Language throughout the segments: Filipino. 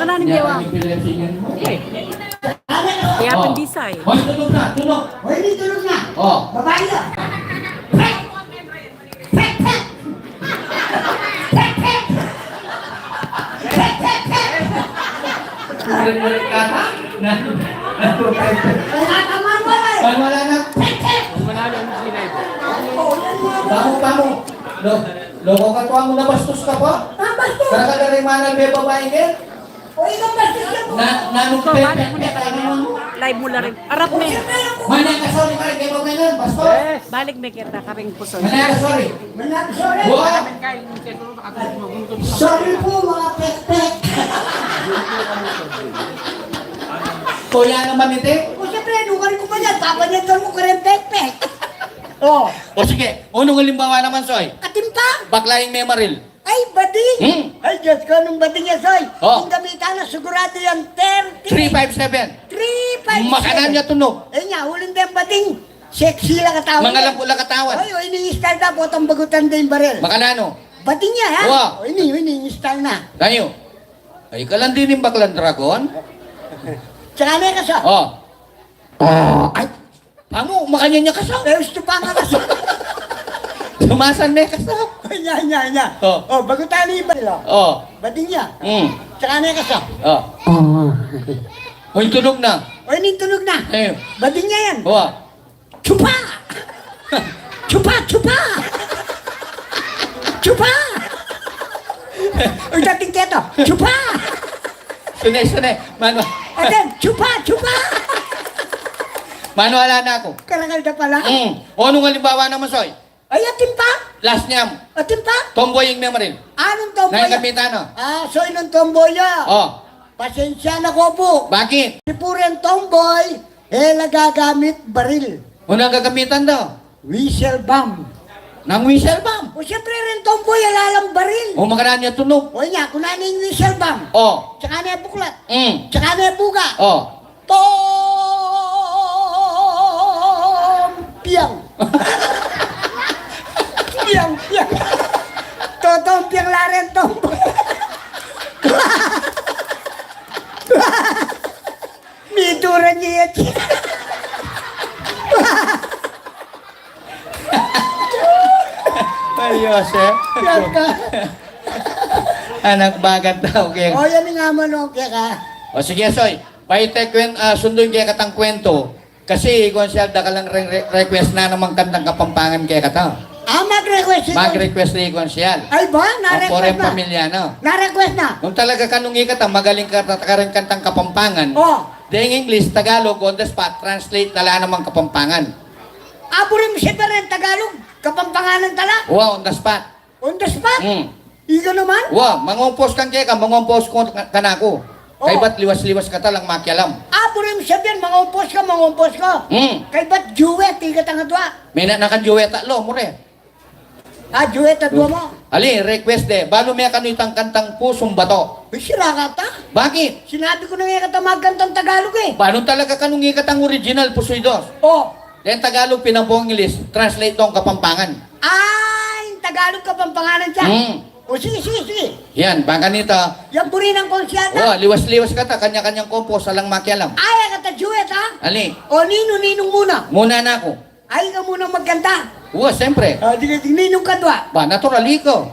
Nakananing gawa. Kaya pandisay. Hoy, tulog na, tulog. Hoy, hindi tulog na. Oh. Babae na. Murid-murid ka na? Tama mo na eh. Wala na. Pamo, pamo. Loko ka to ang nabastos ka pa? Bastos. Karaka na rin manang may babae ka? O, ikaw bastos ka po. So, balik mo na tayo. Live mo na rin. Arap me. Manang ka, sorry ka rin kay babae na, bastos. Balik me kita karing puso. Manang ka, sorry. Sorry. Buha. Sorry po, mga pek-pek. Kuya naman ito. O, siyempre, nukarin ko pa yan. Papanyagal mo ka rin pek-pek. O, O sige, unong halimbawa naman, Soy. katimpa. Baklaing memaril. Ay, bading. Hmm. Ay, Diyos ko, nung bading niya, Soy. Oh. Yung gamitan na, sigurado yung 30. 357. 3, 5, Makanan niya tunog. Eh nga, huling din bading. Sexy lang katawan. Mga lampo lang katawan. Ay, o, ini-install na po itong bagutan din baril. Makanano. Bading niya, ha? Wow. O, ini-install na. Tayo. Ay, kalan din yung baklang dragon. Tsaka na yung kaso. Oh. Ay, Amo, makanya niya kasaw. eh, gusto pa nga kaso. Tumasan na yung kasaw. Ay, nya. Oh. Oh, bagutan niya yung baril, oh. Oh. Bading niya. Mm. Tsaka na yung kaso. Oh. Oh, yung tunog na. O, tunog na. Eh. Bading niya yan. Oh. Chupa! Chupa! Chupa! Uy, dating keto. Chupa! Sunay. Manual. Again, chupa! Manuala na ako. Karangal na pala. O, anong halimbawa naman, Soy? Ay, atin pa? Last niyam. Atin pa? Tomboy yung memory. Anong tomboya? Nangagamitan, no? Soy ng tomboya. Oh. Pasensya na ko po. Bakit? Si Puren tomboy, nagagamit baril. Unang gagamitan daw. Whistle bomb. Nang whistle bomb. O siyempre rin tomboy, alalang baril. O, makanan niya tunog. O niya, kunanin yung whistle bomb. Oh. Tsaka na yung buklat. Mm. Tsaka na yung buga. Oh. Piang. Piang. Totong piang laren tomboy. Mituran niya yan. Ay, Joseph. Piang ka. Anak bagat daw, King. O yan nga mo no, kaya ka. O sige, Soy. Paite sundin kaya katang kwento. Kasi kung siya da ka lang request na namang kantang Kapampangan kaya kata. Mag-request ito. Mag-request ni Konsyal. Ay ba? Ang Na-request poreng na. pamilya, no? Na-request na. Kung talaga kanungi ka magaling ka rin kantang Kapampangan. O. Ding English, Tagalog, on the spot, translate tala namang Kapampangan. Aburin mo siya pa rin Tagalog. Kapampanganan tala. Wow, on the spot. On the spot. Mm. Ika naman. Wow, mangumpos kang kaya ka, mangumpos ko kanako. Oh. Kay ba't liwas-liwas ka talang makialam? Aburin mo siya yan. Mangumpos ka. Mm. Kay ba't duet? Ika tanga doa. May nakanjuweta, lo, mure. Duet at doa mo. Ali, request de. Balo may kanitang kantang Pusong Bato. Ay, sira ka ta. Bakit? Sinabi ko na nga katamagkan tang Tagalog eh. Paano talaga kanungi katang original Pusoy Dos? O. Then Tagalog pinabong English, translate tong Kapampangan. Ay, Tagalog Kapampanganan siya. Mm. O sige. Yan, baka nito. Yan po rin ang konsyata. Oh, liwas-liwas ka ta, kanya-kanyang kompos, alang makialam. Ay, kata duet ha. Ali, O ninong muna. muna na ako. Ay, ka muna magkanta. Siyempre. Sige, ninong ka doa. Ba, naturali ko.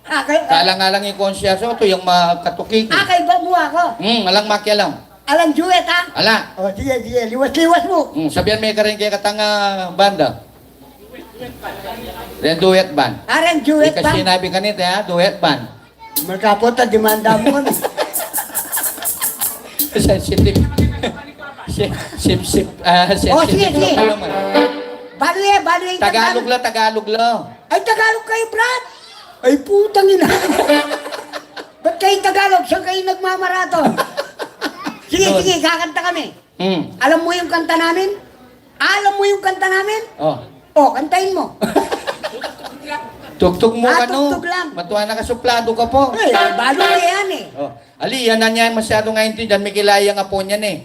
Kay Kalang-alang yung konsyaso, ito yung makatuki ko. kay ba mo ako? Alang makialam. Alang duet ha. Ala. O sige, liwas mo. Sabihan may ka rin kaya katanga banda. Then duet band. Alang duet ba? Kasi sinabi kanito ha, duet band. Magkapunta, demanda mo kami. Sensitive. Sensitive. Oh, sige. kayo man. Balo yung Tagalog lang. Ay, Tagalog kayo, Brad. Ay, putang ina. Ba't kayo Tagalog? Saan kayo nagmamaraton? Sige, kakanta kami. Alam mo yung kanta namin? O, kantahin mo. Tugtog mo tugtog lang. Matuwa na kasuplado ka po. Ay, balo na yan eh. Ali, yan na niya masyado nga hindi dyan. May kilaya nga po niyan eh.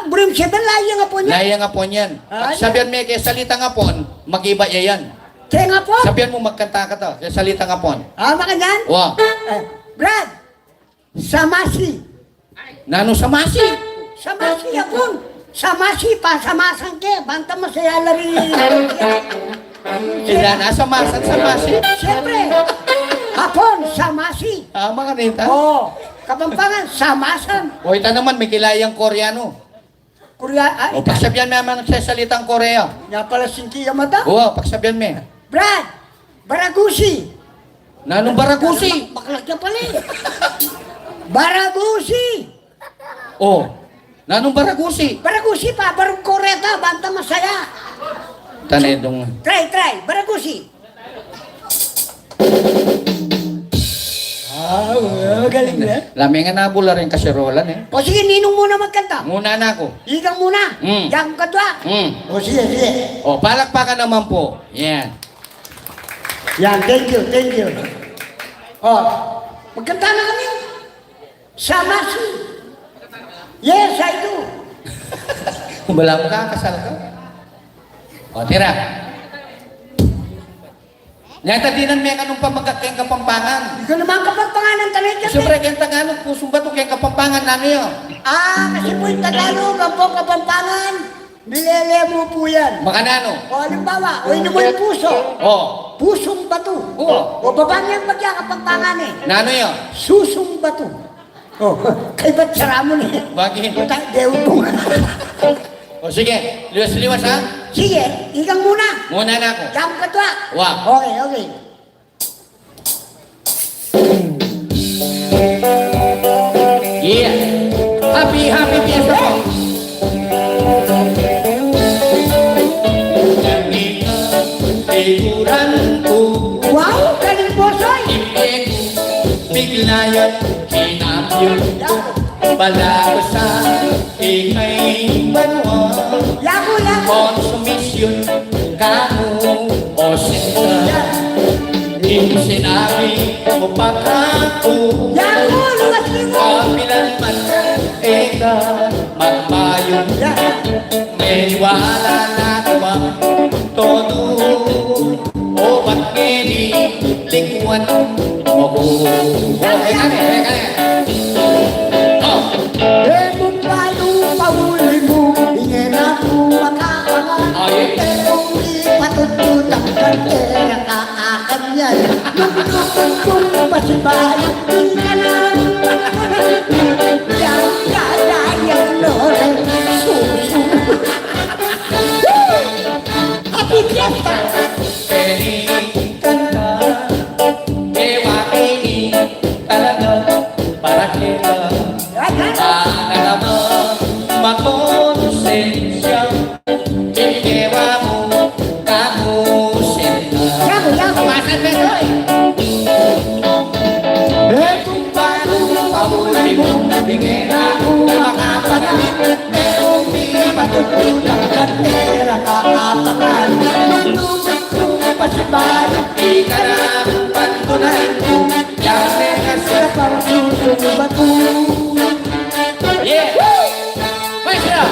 Brim 7 layo nga po niya. Laya nga po niyan. Ah, Sabihan may kaya salita nga po, mag-iba yan. Kaya nga po. Sabihan mo magkanta ka to, kaya salita nga po. Maka dyan? Wow. Brad, Samasi. Nano sa masi. Samasi yapon. Samasi pa, samasan ke. Banta masaya lari. Sila nasa masan sa masi. Siyempre. Hapon, samasi. Tama ka nita. Oh, Kapampangan, samasan. O ita naman, may kilayang Koreano. Korea, ay. O pagsabyan mo naman nagsasalitang Korea. Nga pala sinti yamata. Oo, pagsabyan mo. Brad, Baragusi. Nanong Baragusi. Baklak niya pala eh. Baragusi. O, nanong Baragusi. Baragusi pa, barong koreta, banta masaya. Tanedong. Try, Baragusi. Galing na. Lami nga nabula rin kasirolan eh. O sige, ninong muna magkanta. Muna na ako. Igang muna. Yang kadwa. O sige. O, palakpakan naman po. Yan. Yan, thank you. O, magkanta na kami. Samasi. Yes, I do. Wala mo ka, kasal ka. O, tira. Nyata dinan may kanong pamagat kayong Kapampangan. Ikaw naman kapagpanganan talit yan. Siyempre, kayong Tagalog, pusong bato kayong Kapampangan na niyo. Kasi po yung Tagalog, ang po Kapampangan. Nilele mo po yan. Makanano? O halimbawa, o ino mo yung puso. O, Pusong bato. Oo. O babang yan bagya Kapampangan eh. nano yun? Susong bato. O, kay ba't sara mo ni? Bakit? Utang, deod mo. O, sige. Liwas-liwas ha? Sige, igang muna. Muna na ako. Yang katwa. Wa. Okay. Yeah. Happy Fiesta po. Tiguran ko. Wow, galing bosoy. Ipeg, biglayan, kinapyol. Balago sa ikay banwa. Yako. Konsumisyon, kamo o sinta. Hindi sinabi mo pa kako. Yako, lumas mo. Kapilan man eka magmayong. May wala na tuwa todo. O ba't ngini lingwan mo ko. Kung paano pahuli mo, ingin ako makakangan. Kung di patututak ka, nakaakan yan. Nung kung pasibayan, di ka na. Yang kadayang loreng susu. Happy Fiesta! Pelikan ka, ewa ini talaga para kita. Para naman makonsensya, ikewa mo kamusenta. Yako. Masan ba ito eh? Kung paano pahuli mo, tingin ako makapagalit. Pero di matutulak ka, tera kakatakan. Nung pasipan, di ka na pantunan ko. Yang nekas ka pang susong bato. Yeah! Wait sila!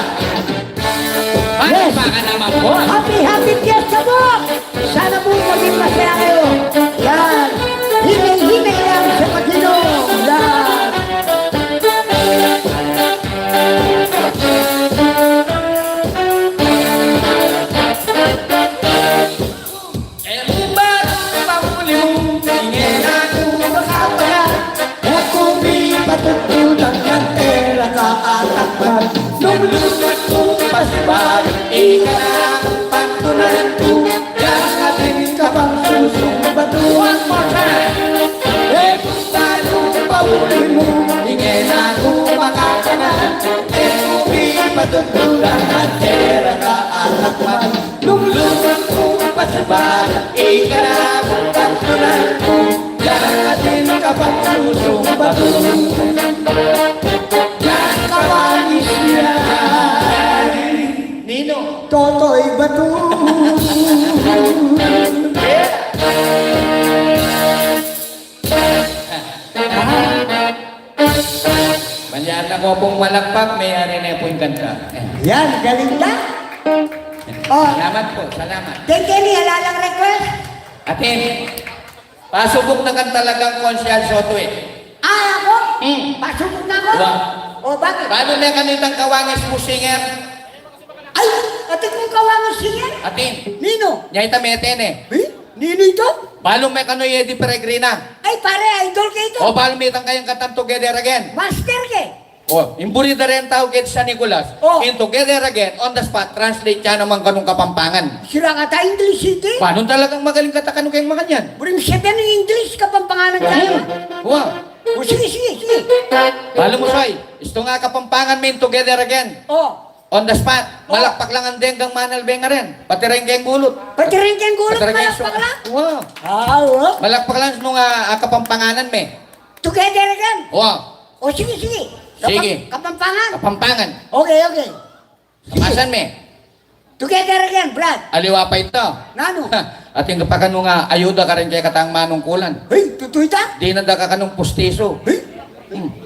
Paano pa ka naman po? Happy Fiesta po! Sana po maging masaya kayo. Yan. Himay lang sa Panginoon. Yan. Eh, kung ba pahuli mo, tingin ako makapagal. At kung di patututan ng tera kaatakman. Nung lumat ko pasibag, ika na ang pantunan ko. Kakatin ka pang susong bato. One more time! Eh, kung paano pahuli mo, tingin ako makapagal. Eh, kung di patututan ng tera kaatakman. Nung lumat ko pasibag, ika na ang pantunan ko. Kakatin ka pang susong bato. Yan kawanis yan. Nino. Totoy bato. Manyan ako pong malakpak, may ari na po yung kanta. Yan, galing na. Oh, Salamat po, salamat. Kenny, alalang request. Atin, pasubok na kan talagang konsyal Soto eh. Ako? Hmm. Pasubok na ako? Diba? O O, bakit? Paano na kanitang kawangis mo singer? Ay, atin kong kawangan siya. Atin. Nino? Nyay tameten eh. Eh? Nino ito? Balong may kanoy Eddie Peregrina. Ay, pare, idol ka ito. O balong may kayang katang together again. Master ka. O, imburi na rin tao kit San Nicolas. Oh. In together again, on the spot, translate siya naman kanong kapampangan. Sira ka ta English City. Paano talagang magaling katakanong kayong mga yan? Burim siya ng English ka pang pangalan tayo. Wow. O, sige, sige, sige. Balong mo, Soy. Gusto nga kapampangan may together again. O, On the spot. Malakpak lang ang denggang manal benga rin. Pati rin kayong gulot. pati rin kang gulat Pati rin kayong malakpak lang. Wow. Oo. Malakpak lang nung kapampanganan me. Together again. Wow. O, sige, sige. Sige. Kapampangan. Kapampangan. Okay, okay. Kamasan me. Together again, Brad. Aliwa pa ito. Nano? At yung kapakan nga ayuda ka rin kay katang manungkulan. Hey, tutoy ta? Di na da ka kanong pustiso. Hey.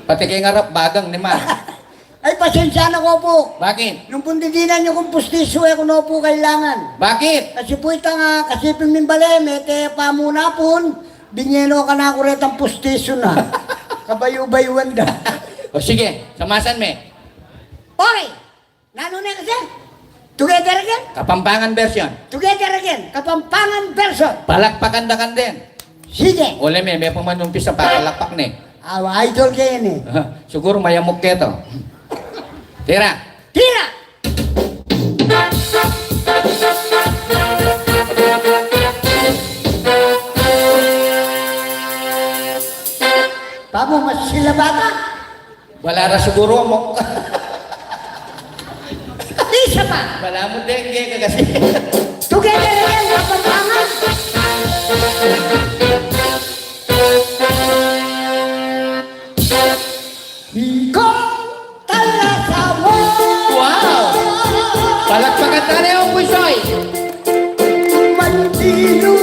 Pati kay ngarap bagang ni man. Ay, pasensya na ko po. Bakit? Nung pundidinan nyo kung pustiso, eh, kung ano po kailangan. Bakit? Kasi po ito nga, kasipin min baleme, te pamuna pun, binyeno ka na ako retang pustiso na. Kabayo-bayuan da. O sige, samasan me. Okay, nano na kasi? Together again? Kapampangan version. Together again, Kapampangan version. Palakpakan da kan din. Sige. Ole me, may pumanumpis sa pakalakpak ni. Awa, idol kayo ni. Siguro mayamok keto. Tira. Tira! Pamo, mas sila bata? Wala ra siguro mo. Isa pa! Wala mo dengue ka kasi. Together again, Kapampangan! Ikaw talaga mo! Wow! Palakpakan tayo yung pusoy. Mandilo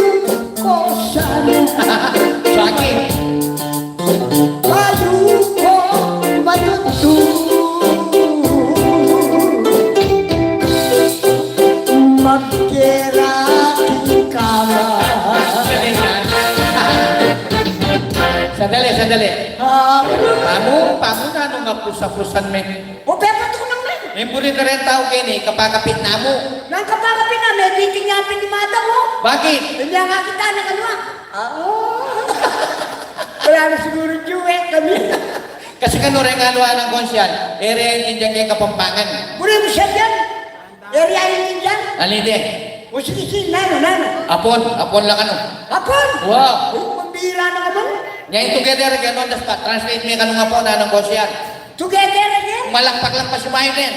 ko sana. Bakit? Ayuko matuto. Magkira ka Sandali, sandali. man. Paano na nung ngapusa-pusan me? O, pero ito nang man. Imbuli na rin tao kayo ni kapakapit na mo. Nang kapagapin na, may titingapin ni Mata mo. Bakit? Hindi nga kita na kanwa. Wala na siguro Juwe kami. Kasi kano rin nga luha ng konsyal, ere yung indyan kay kapampangan. Muna mo siya dyan. Area yun dyan. Alinde, O sige, sige, nano. apon lang ano. Hapon! Wow! O, mambira na ka man. Ngayon together again on the spot, translate me kanong apon na ng konsyal. Together again. Malakpak lang pa si Bayo din.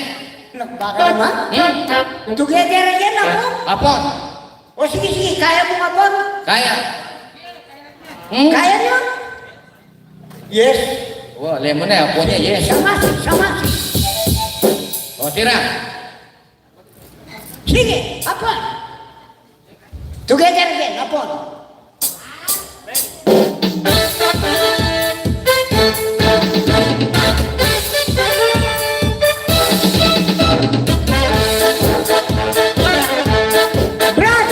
Baka naman. Together again, hapon. Apon, O sige, sige, kaya mo hapon. kaya. Kaya niyo? Yes. Wow, lemon na, apon niya, yes. Samas. O, tira. Sige, hapon. Together again, hapon. Brad!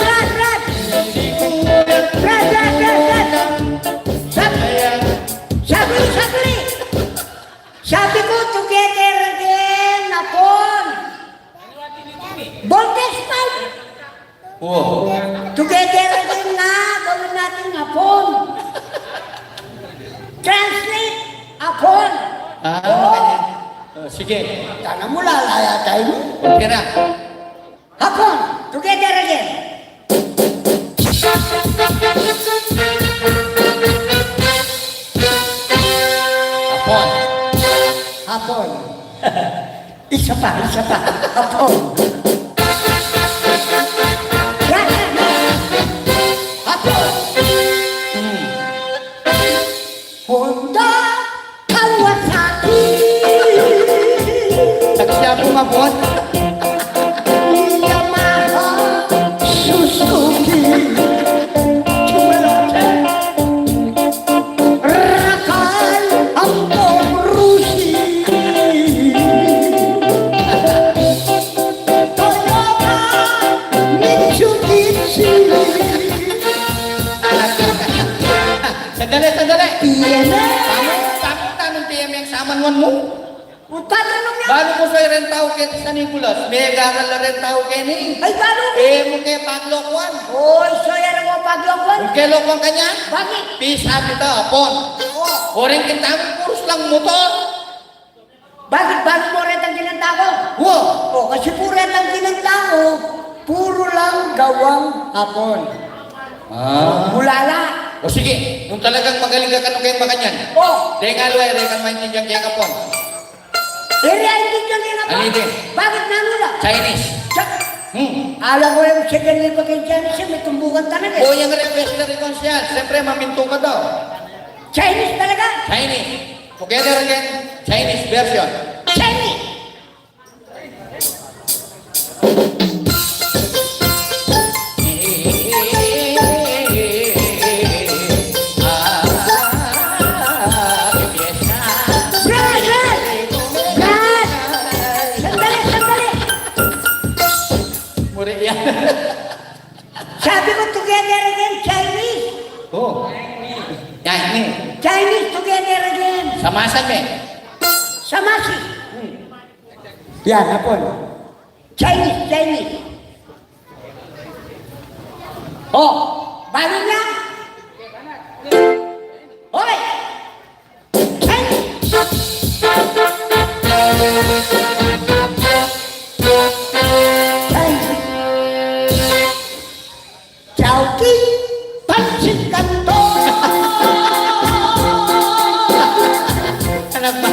Sabi ko, together again, hapon. Voltage pipe. Wow. Together again na, gawin natin hapon. Translate, hapon. Sige. Sana mo lalaya tayo. O, tira. Hapon, together again. Apon. Hapon. Isa pa. Hapon. Yan. Hapon. Honda Kawasaki. Tagsya po apon. Yamaha Suzuki. Rakal Hanggang Rusi. Toyota Mitsubishi. Sandali. TNA. Tanong TM yung samanwan mo. Paano niya? Bago ko sa rin tao kay San Nicolas, may gagal na rin tao kay ni. Ay, paano? Eh, mo kay paglokwan. Oy, so yan ang paglongwan. Kung kay lokwan kanya, Bakit? pisa kita, apon. Oh, Oring kita, puros lang motor. bakit bago mo rin ang kinanta ko? Wow! Oh, kasi puro yan ang kinanta ko, puro lang gawang hapon. Bulala. O sige, kung talagang magaling ka kano kayo makanyan. Oh, Dengal way, rekan maintindihan kaya kapon. area hindi dyan yung hapon. Alin din? Bakit nanula? Chinese. Alam ko yung second year pa kay Chinese siya, may tumbukan talaga. O yung request na request yan, siyempre maminto ka daw. Chinese talaga? Chinese. Together again, Chinese version. Chinese! Brad! Brad! Brad! Sandali, sandali! Muri yan. Sabi ko together again, Chinese! Oh. Yan, ni. Chinese together again! Samasan me. Samasi! Yan, hapon. Chinese, Chinese. Oh, balo niya? Hoy! Chinese! Chinese. Chowking, pansit canton. Anak ba?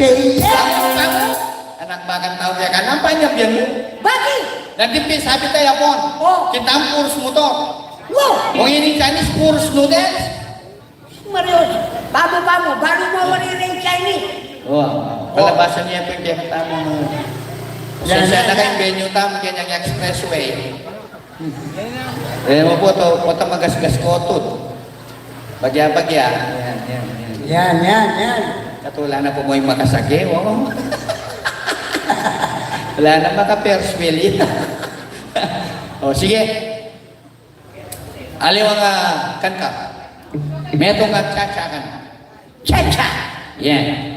Tagli. Anak bagang tao kaya ka. Nampanyap yan mo. Bakit? Nagtimpis, sabi tayo pon. Oh. Kita ang puros mo to. Wow! Kung ini Chinese, puros noodles. Marios, bago mo wala yung Chinese. Wow. Palabasan niya po yung kaya mo. Sensya na kayong venue tam, kanyang expressway. Eh mo po to, po magasgas ko to. Bagya-bagya. Yan. Katula na po mo yung makasagi. Wow. Wala na maka-perswell yan. O sige. Aliw ang kanta. Metong ang cha-cha-kan. Cha-cha. Yan.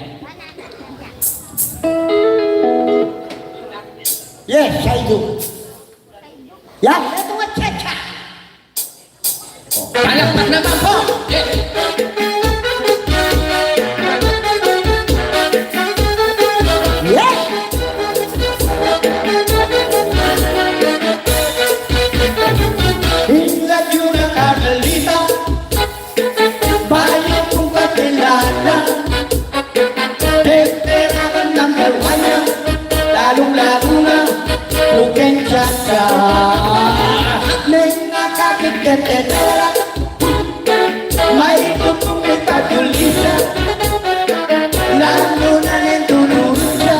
Yes, I do. Yan, ito nga cha-cha. Palakpak naman po! Yes! Hingat yun ang Carmelita, bayo kong kakilala. Teperakan ng kalwanya, lalong-lalo na, lukeng cha-cha. May nakakiketera, May tutong itatulisa, lalo na rin tunod siya,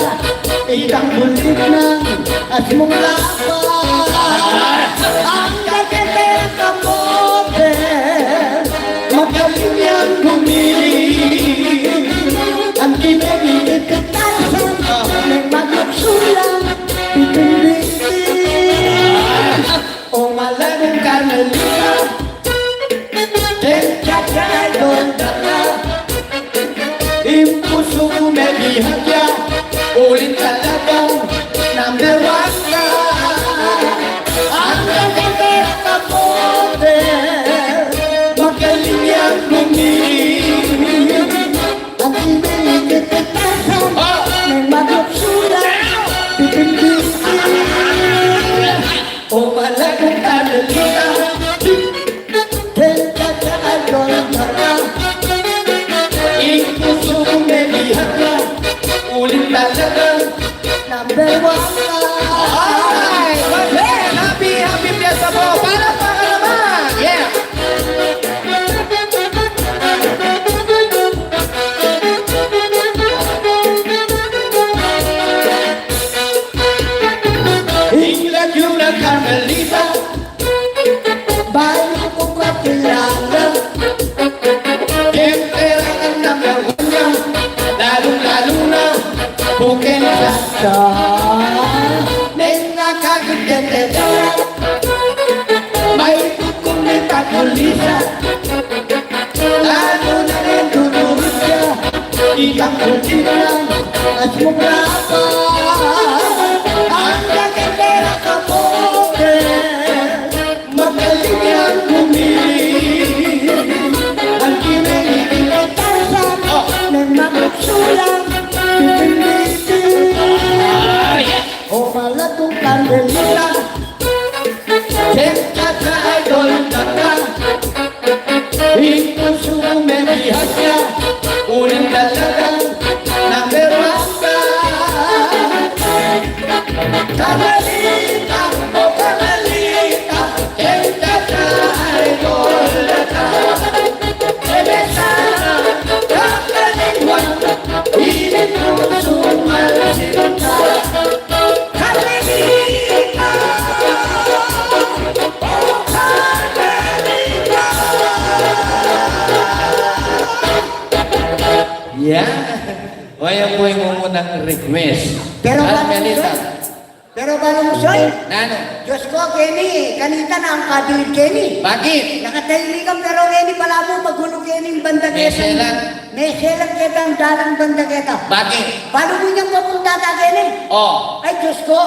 itang bulit ng at mong lapa. Ang kaketera kamote, magaling yan humili. ang kinagigit katasan, may magluksulang, bitin-bitin. O malagang Carmelita, Cha-cha doon dala, impuso mo may bihagya, ulit talagang number one ka. ang kaketera kamote, Magaling yan humili. ang kinagigit katasan, may magluksulang, bitin-bitin. O malagang Carmelita, Cha-cha doon dala, impuso mo may bihagya, ulit talagang number one ka. Alright! Well, happy fiesta po! Para pa ka naman! Yeah! Hinglag yung ng Carmelita, Bayo ko kakilala, buken sa Sa Neng nakagaganda May tukong ni Patulisa Lalo na rin tutulog siya Ikang kulitan at mukha pa Ang gagandera ka po Magaling ang bumili Ang kiniligin ay Tarzan ng magsulang Pipilitin o malatong kandelita Senta sa idol kata Hingkong sumemihas niya Unang dalagang number one ka Kamalita o kamalita Senta sa idol kata Sebesa kakalingwan Hiling kong sumalsinta Kamalita Yeah. O yan po yung munang request. Pero At bago ganito. pero bago soy Nano? Diyos ko Kenny kanita na ang kadilig Kenny Bakit? nakatahiligan pero Kenny pala mo magulo Kenny yung banda Meselan? Meselan kita ang dalang banda kita Bakit? paano mo niyang papunta ka Kenny Oh, ay Diyos ko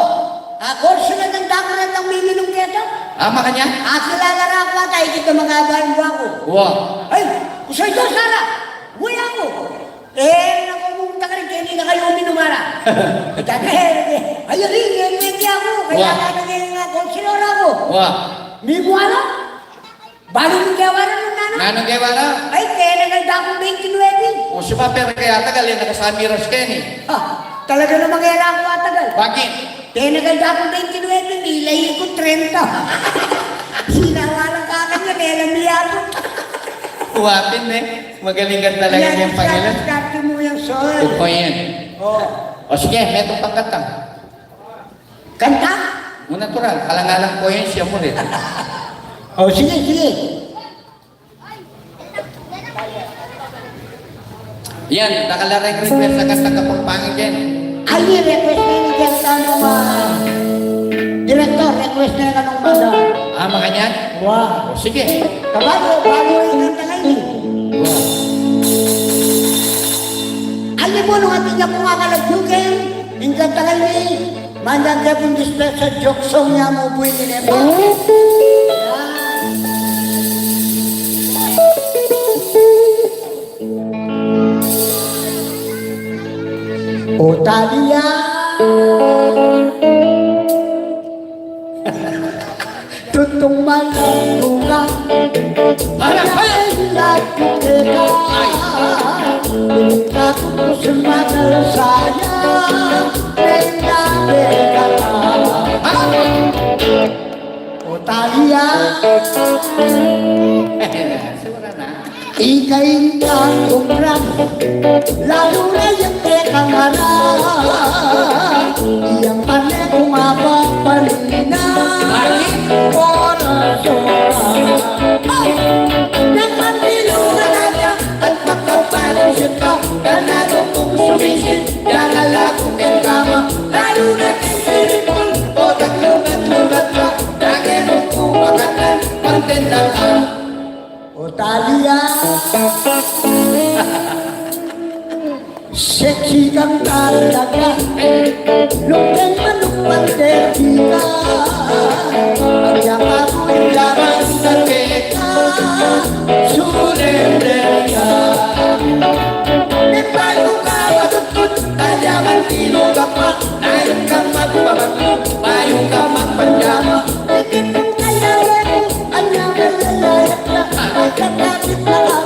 ako sila ng dakuran ng miminong kita ama ka niya? akilala na ako at ay kita magabayin mo ako Wow. ay kusay Diyos sana uwi ako nakumunta ka rin Kenny na kayo minumara ayun rin hindi ako kaya Wow. naging konsilor ako Wow. May buwala? Bago mo gawaran ng nano? Nanong gewala? Ay, kaya naganda akong 29. O si Paper kaya tagal yan nakasami Ras Kenny. Ha, talaga namang kaya ako matagal. Bakit? Kaya naganda akong 29, nilay ko 30. Sinawalan ka kanya, kaya namiya ako. Uwapin eh. Magaling ka talaga yung Panginoon. Kati mo yung soul. Ito yan. Oh. O sige, metong pangkatang. Kanta? Mo natural, kalangalang po yan siya mo rin. Oh, sige, sige. Yan, nakalarang request sa kanta kapag pangit yan. Ay, request na ni Kenta nung director, request na ka nung manda. Ama ka niyan? Wow. O sige. Kabago, bago yung kanta ngayon. Alam mo, nung ating niya pumakalagdugan, yung kanta ngayon, mandang ka pong display sa joke song niya mo, buhay ni Nepo. O Talia, tutong malunga, Harap, harap! lahat kita, minta ko sumagal saya, benda O Talia, Siguro na. ikay ang tumrang, lalo na yung tekang harap, iyang pane kumapapalina, oras-oras. Nakapilungan na niya at makapalusip ka, ganado kong sumisit, dalala kong kama, lalo na kimpiripon, o taglunat-lunat ka, dagirong kumakatan, pagtendang ka. O Talia, sexy kang talaga, lupeng manupante kita, pagyak ako'y laban sa teka, surrender ka. Di paano ka matutut, tanyaman tino ka pa, ayaw kang magpabago, ayaw kang magpanjama, ikit kong kailangan mo, anyang nalalayat na, ay kapatid na lang,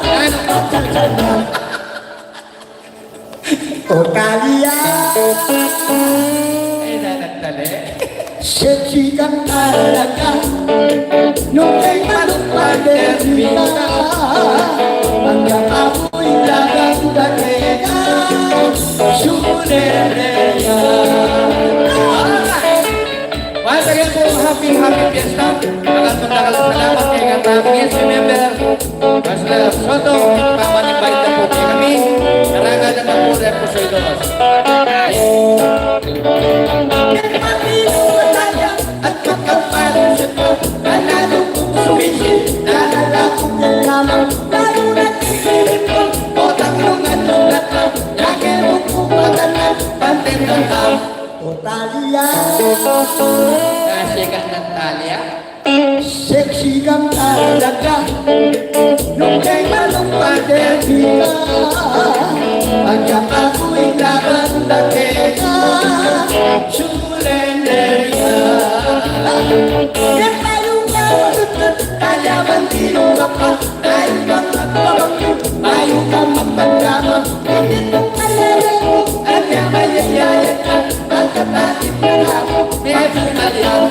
O Talia, Ay, nanagtali. sexy kang talaga, nung kay manupande kita, hanggang ako'y lagang dagega, surereya. Once again po, happy fiesta. Maraming salamat kay Katapis, remember, Pastor Soto, pamanibay na po kay kami. Narangan naman po rin po sa ito. bukit lamang lalo na't isilipon O tanglungan-lungat lang, yakin mo kumagalan, pantindang tao. o Talia. Nasikat ng talya. Sexy kang talaga nung kay malumpade kita. Pagkat ako'y laban na teka, surrender Yan tayo nga matutut, Kaya bandino ka pa, tayo kang nagpapagyo, tayo kang magpagyaman. hindi mo kalala mo. At yung mayayaya ka, pagkatapit na ako, medyo naliyaw.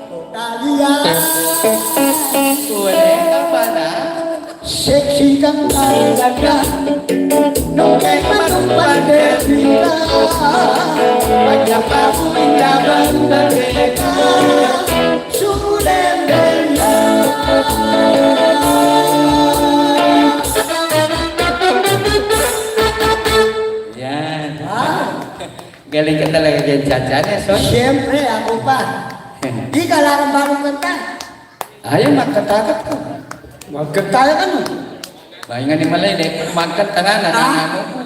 O Talia, Uli ka pa na, sexy kang talaga nung kay malumpade kita. pagkat ako'y laban na teka, surrender Yan. Galing ka talaga dyan, Chacha. Son. Siyempre, ako pa. Di ka larang-barang kanta. Ayaw, magkatakot ko. Magkantaya ka no. Bahay nga ni Malay, magkanta nga, nananamo ko.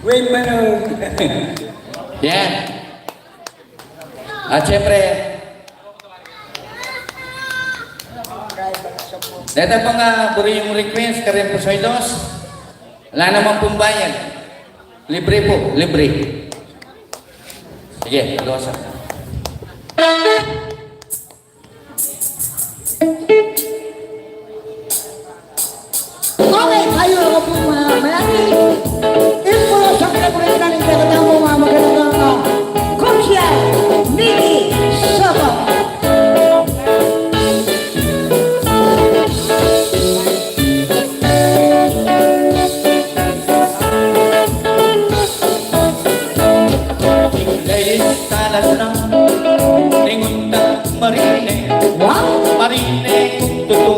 Wait manong. Yan. At syempre, dito po nga, puri yung request, karin po sa idos. Wala naman pong bayan. Libre po, libre. Sige, losa. Okay, tayo ako po mga mayaki. Impulo sa pinapulitan ng kagandang mo mga magandang Kunsya, Miki, Sobo. Ladies, talas na, lingon na marine. Wow! Marine kung tuto,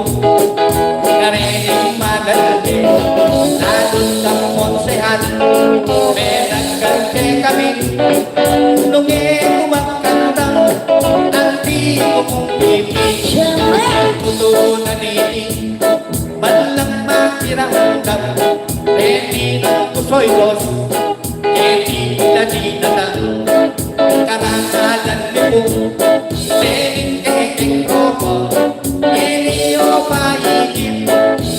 karinig madalde. Lalong ng monsehan, may nagkante kami. Nung kumakanta, ang di ko kong pipi. Siyempre, Tuto na nini, balang makiramdam. Ready na puso'y dos, ready na di na na. Karangalan ni po, ready kekeng robo. Iniyo paigip,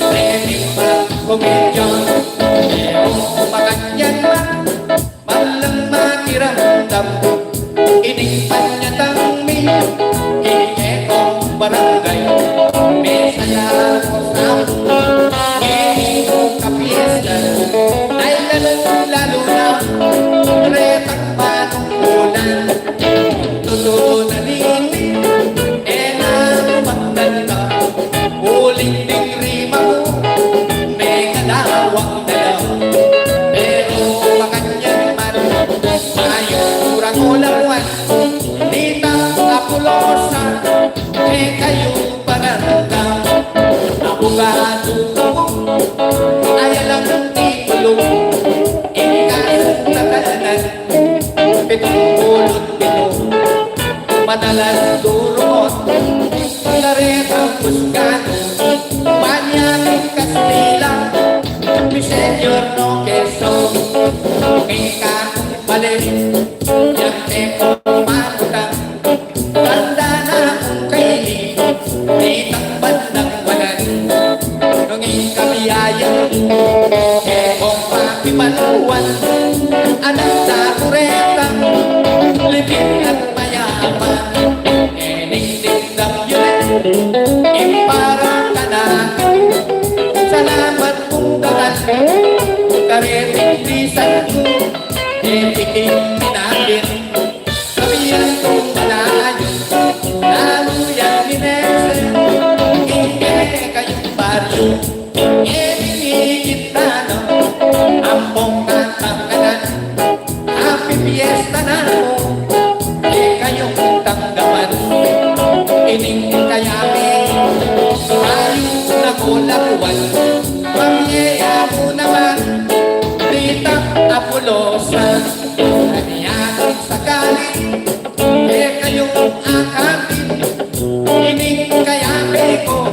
ready pa komedyon. Pero makanyan man, balang makiramdam. Iningpan niya tangmi, inekong barangay. May saya ko sa hindi ko kapiesta. Ay lalo na, retang manong ulan. Totoo na nini, na magdanda. Uling ding rima mo, may kalawang dalaw. Pero makanyan man, ayura ko lawan. Ditang apulosa, kayo panandang. Abogado ko, ay alam itulong. Ikasang tatanan, pitulot pito. Madalas durot, naretang Buscado. Manyang Kastila, mi senyor no queso. Ikakong balik, yang tekong matutang. Tanda na akong kaili, ditang bandang walan. Nung ikabiyaya, tekong pakimaluan. Anak sa kuretang, libing at mayaman. Ening-tingdang yun, imparang ka na. Salamat kong dagat, kareting lisan ko. Ipiking minabit, sabihan kong malayo. Naluyan ni Nese, hindi kayong baryo. Ininigit na no, ampong katanganan. Happy fiesta na mo, di kayong tanggapan. Ining kayami, tayo na kulakuan. Pamiyaya mo naman, ditang apulosa. Kaniyagang sakali, di kayong akapin. Ining kayami ko,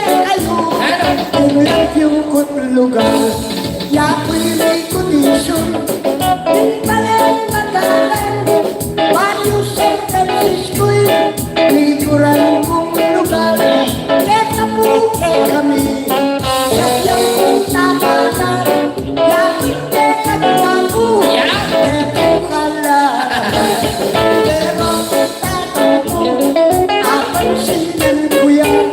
kayo Tingnan yung kot lugar Yako'y may kondisyon Di pala magalan Bayo San Francisco'y likuran kong lugar Kesa po kami Sadyang kong tatanan Yako'y tekagwa ko Eto kalaan Pero tatanong ko Apansinan ko yan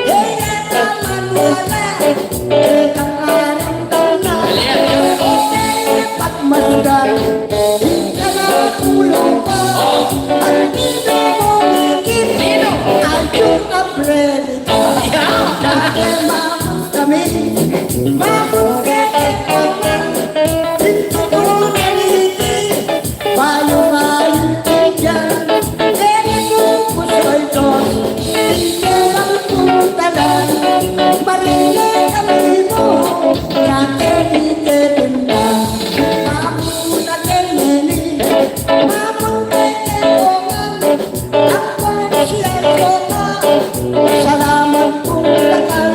Kaya naman wala Ekang aramdaman Dapat masdan Di ka na kulong pa At dito mo ikit Ayun na prelita Dati mamang kami Mamang kekekaman Dito ko naliti Bayo-bayo tiyan Kaya mo ko sa'y Diyos Hindi lang puntalan Marilay kami mo Kakeniketinda Mamuna keneni Mamang kekekongan Ako siya kota Salamat kong lakal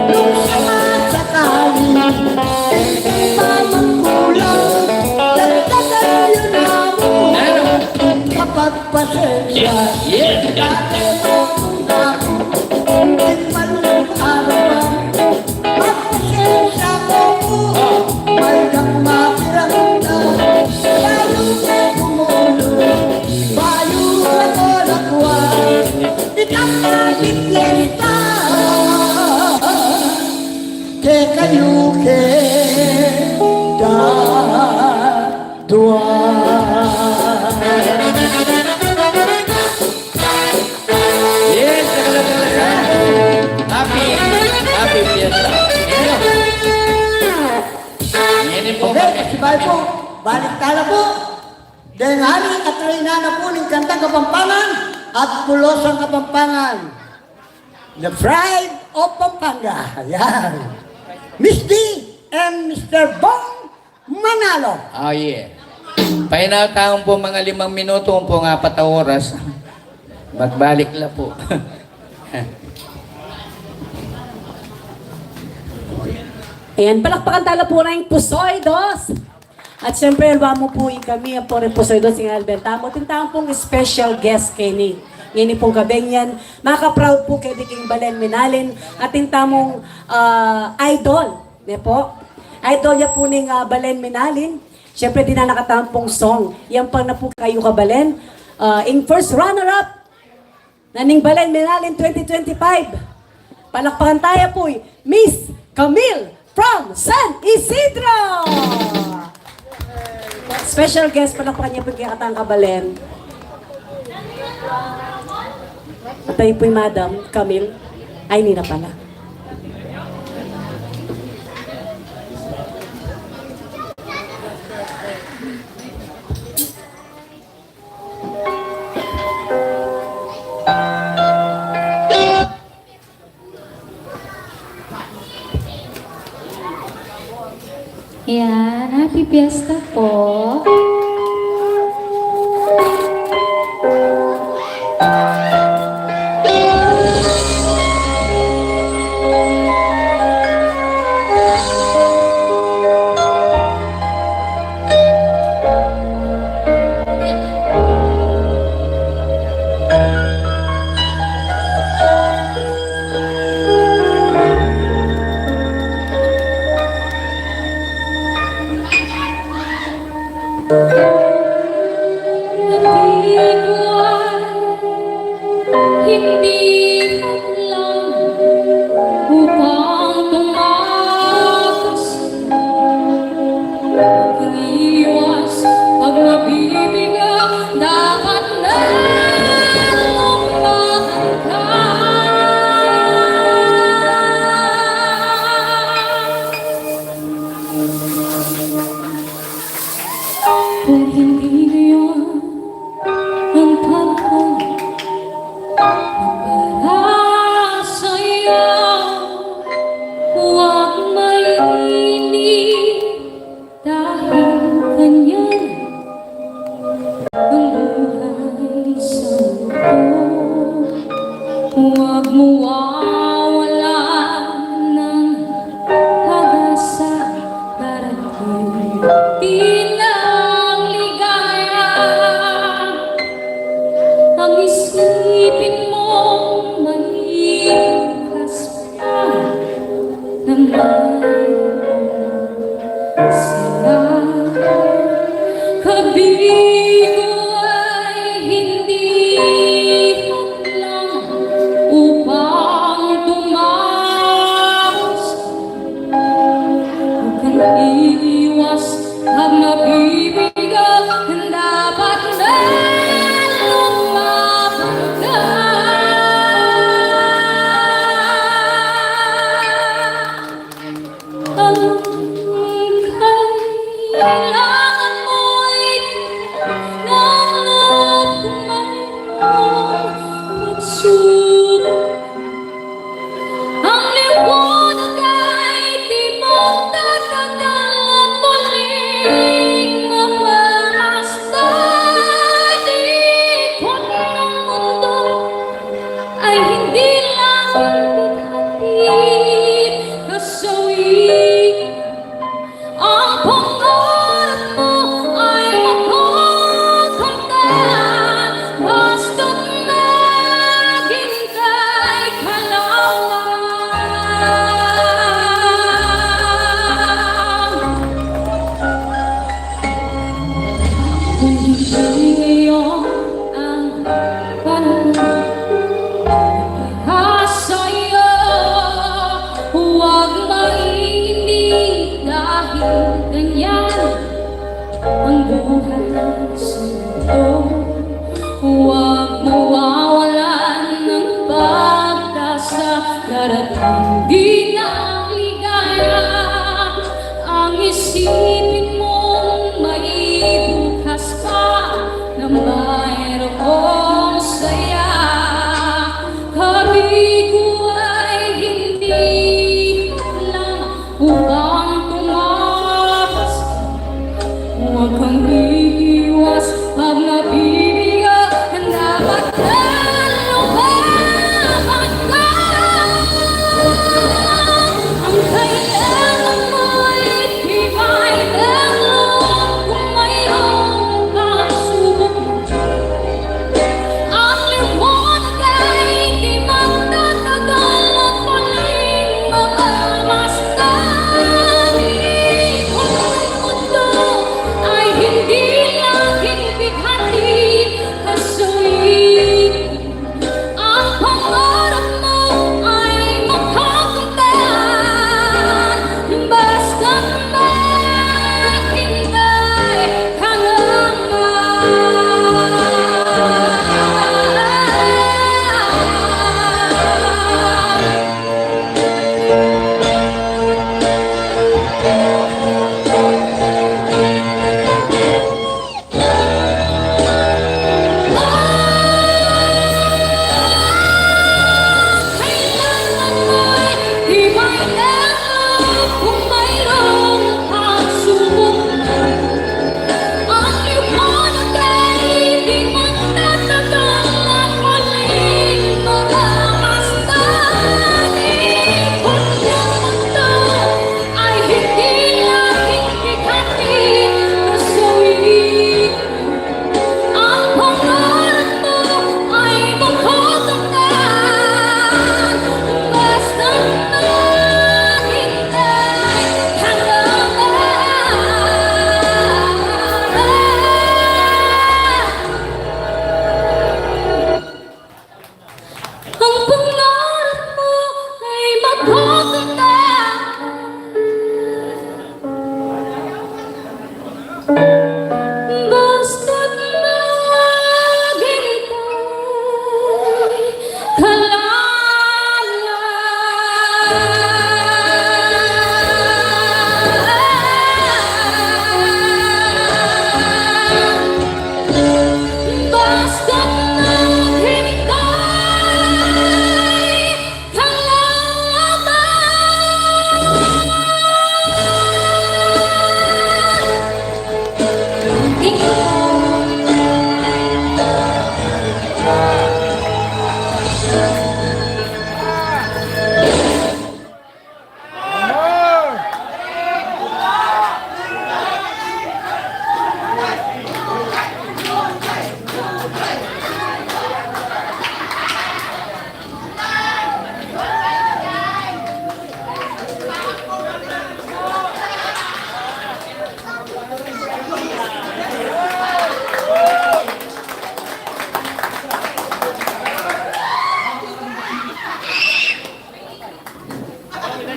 Nung sumasakali Hindi mamang kulang Dagdagan yun ako Kapag pasensya Dati mo kung ako Hindi man yung araw Magpasensya ko po May kang mapiranda Bayo na kumulo Bayo na kolakwan Ikang nabibyenta Que kayo ke dua Yes, talaga. Happy fiesta. Yan po. Okay, kasibay po Balik tala po Dahil hari at reynana po ng kantang Kapampangan At pulosang Kapampangan The Pride of Pampanga Yan Miss D and Mr. Bong Manalo Oh, yeah. Pahinataon po mga 5 minuto po ng 4 oras. Magbalik la po. Ayan, palakpakan tala po na yung Pusoy Dos. At syempre, alwa mo po yung kami, ang po rin Pusoy Dos, yung Albertamo. Tintang pong special guest kay ni. Yan pong gabing yan. Maka-proud po kay Diking Balen Minalin. At tintamong idol. Ne po? Idol ya po ning Balen Minalin. Syempre, di na nakatampong song. Yan pang na po kayo ka Balen. In first runner-up, naning Balen Minalin 2025. Palakpakan tayo po, Miss Camille from San Isidro! Special guest palakpakan niya po kay Katang Kabalen. Tayo po yung Madam Camille. Ay, hindi na pala. Yan, happy fiesta po. sila. Kabigo ay hindi lang upang tumakas. Huwag kang iiwas at mabibigat, dapat na ang kailangan mo'y ng loob mayroong pagsubok. Ang liwanag ay di mo tatagal at muling mamamastay. Ikot ng mundo ay hindi lang hatid kasawi. Ang pangarap mo ay makukuntan, basta't maghintay ka lang. Kung hindi ngayon ang panahon sa'yo, huwag mainig dahil ganyan ang buhay sa mundo. Huwag mawawalan ng pag-asa, darating din ang ligaya. Ang isipin mong may bukas pa na mayroong saya. Kabigo ay hindi lang upang tumakas. Huwag kang iiwas pag nabibigat, dapat na lumaban ka. Ang kailangan mo'y iba'y ng loob kung mayroong pagsubok. Ang liwanag ay di magtatagal at muling mamamastay. Ikot ng mundo ay hindi laging bighati kasawi. Ang pangarap mo ay makakamtan, basta't maghintay ka lamang. Kailangan mo'y iba'y ng loob kung mayroong pagsubok. Ang liwanag ay di magtatagal at muling mamamastay. Ikot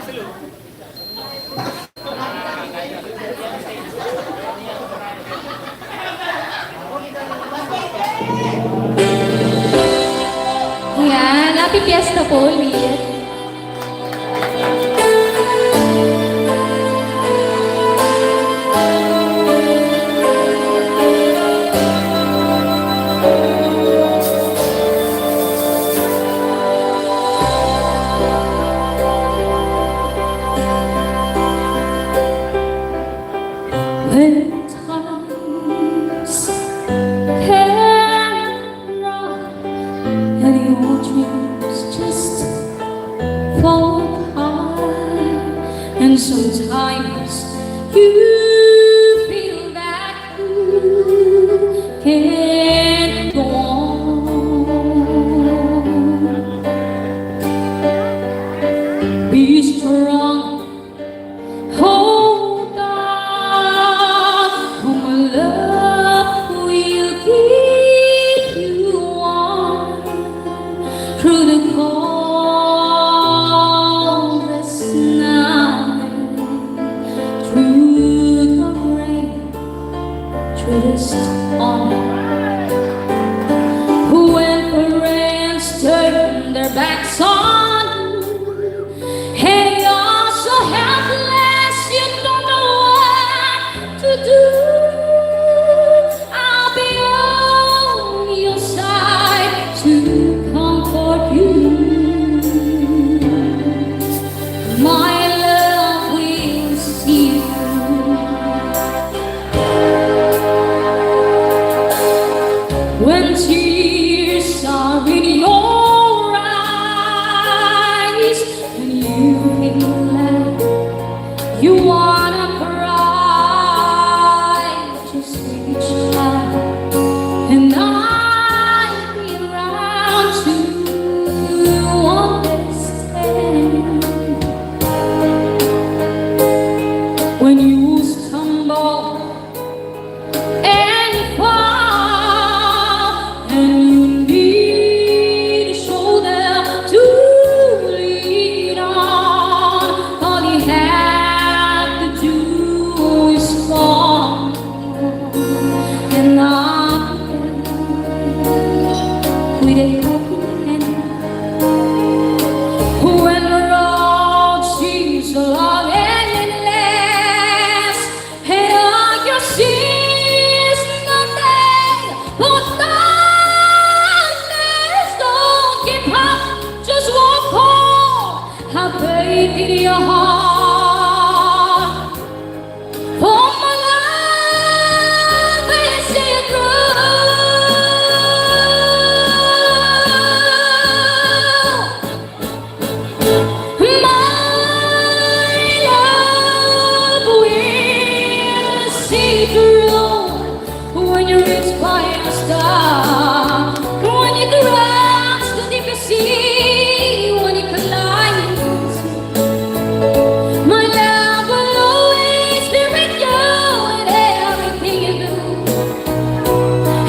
Yan, happy fiesta po ulit. When times can rock and your dreams just fall apart, and sometimes you feel that you can't go on. Be strong. Hold on, for my love will keep you warm through the coldest night, through the rain, through the storm. When friends turn their backs on you, and you're so helpless, you don't know what to do. I'll be on your side to comfort you. My love will see you. When tears are in your eyes, and you feel like you wanna cry, just reach out and I'll be around to understand. When you stumble and fall, and you need a shoulder to lean on, all you have to do is fall, and I'm with a helping hand. When the road seems long and endless, and all you see is nothing but darkness, don't give up, just walk on. Have faith in your heart, for my love will see you through. My love will see you through. When you reach by a star, when you cross the deepest sea, when you climb, my love will always be with you in everything you do,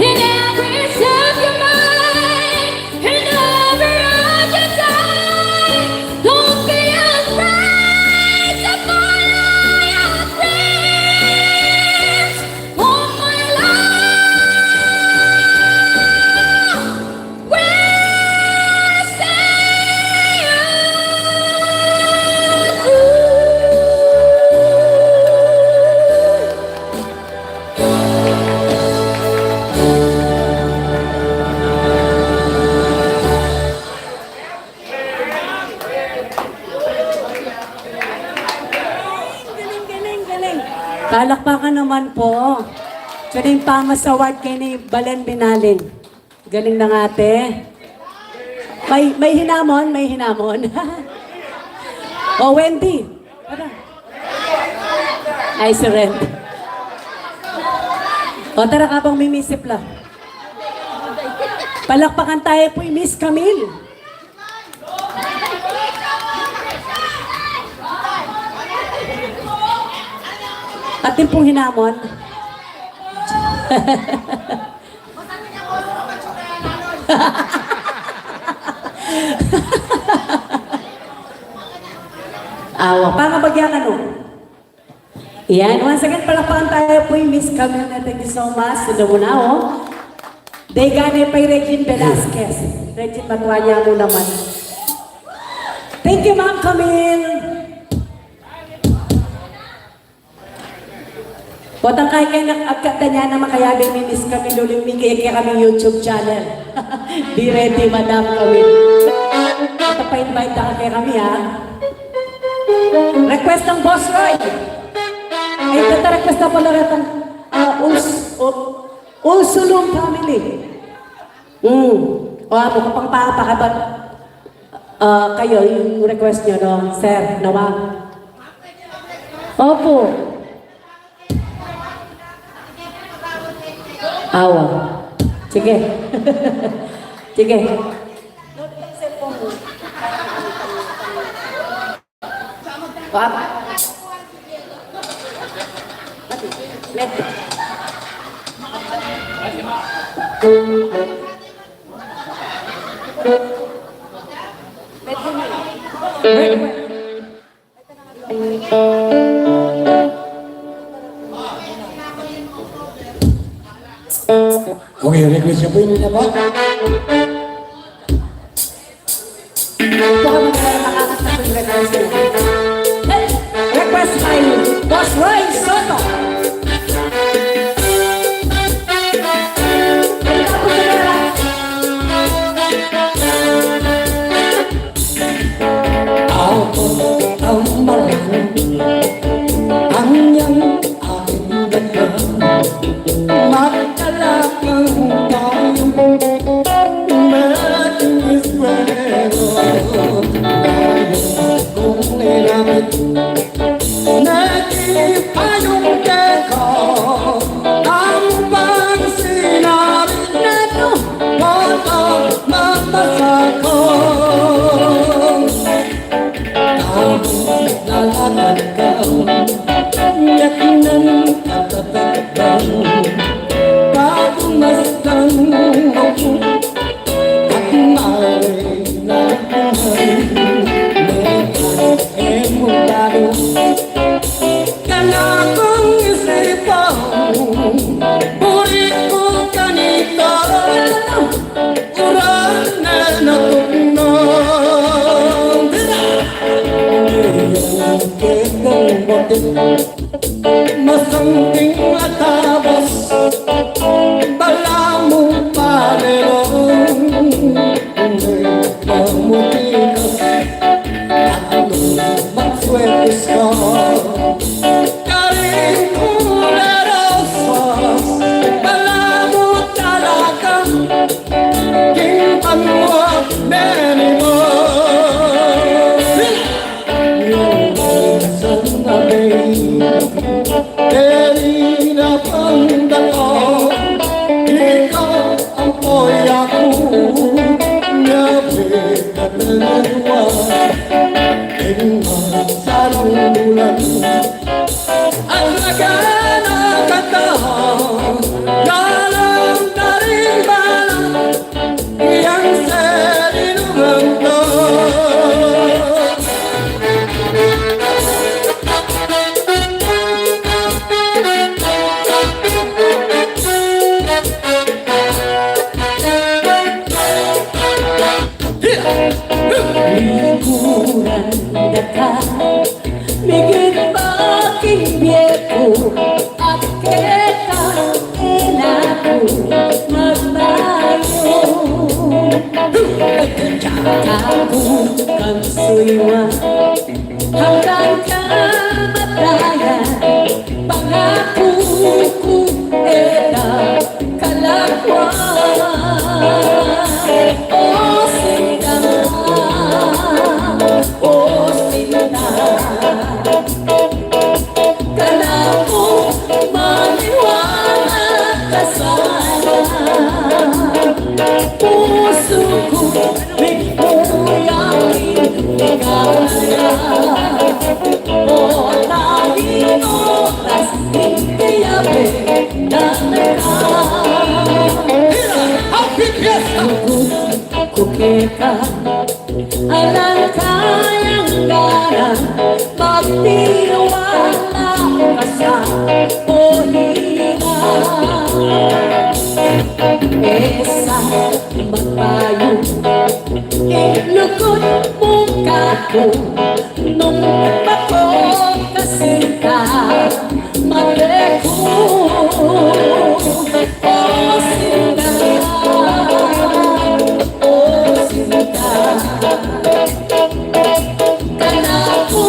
in every step you make, in every road you take. Don't be afraid to follow your dreams, for my love will see you Galing. Palakpakan naman po. Siya na yung Pamas Award kay ni Balen Binalin. Galing ng ate. May hinamon? O, Wendy. Tara. Ay, si Ren. O, tara ka pang mimisip lang. Palakpakan tayo po yung Miss Camille. Atin pong hinamon. Awa, para bagyan ano? Yan, once again, palakpakan tayo po yung Miss Camille. Thank you so much. Sino mo na, oh. Degane pa Regine Velasquez. Regine, matuwa niya mo naman. Thank you, Ma'am Camille. Watang kaya kayo nakagkata niya na makayabing ni Miss Camille ulit kaya kami YouTube channel. Be ready, Madam Camille. Ito pa invite na kaya kami, ha? Request ng Boss Roy. Ay, ito request na pala rin ang Ulsulong family. O, ako kapang pakapakabat kayo, yung request nyo, no? Sir, nawag. Opo. Awa. Sige. Sige. Wap. Let. Okay, request niyo po yun na ba? Ito kami kaya makakas na po yung request nyo. Hey! Request by Boss Roy Soto. Ako ang malang ang iyang aking ganda. Magkalakang tayo matinis pero ngayon kung nilamit nagipayong teko ang bang sinabi neto wala mapasa ko. Yakinan katatagdan pagmasdan ako at malay na buhay may emulado kanakong isipaw burik ko kanito uran na natugnon masangking atabas bala mo panerong mamutikas at magswetis ka karing ulerosas bala mo talaga king panwa menimo Querida pandalo, ikaw ang poya ko, nabigat na luwa, tingnan sa lulan. Ang lagana katahan, dalam taring balang, iyang serinungan ko. Liburan daka, migit baking biyeko, at keka inaku magbayo. Kakabong kang suywa, hanggang kamatayan, pangako ko eda kalakwan. Oh, sinta, oh, sinta, kanako maniwala ka sana. Puso ko may kuyakin kaya. Oh, tanging oras hindi yabe na kukeka alang kayang gana yan. Magtiwala ka sa buhina. Esa magpayo, ilukot mo ka ko nung bako kasi ka maleko. O sinta, o sinta, kanako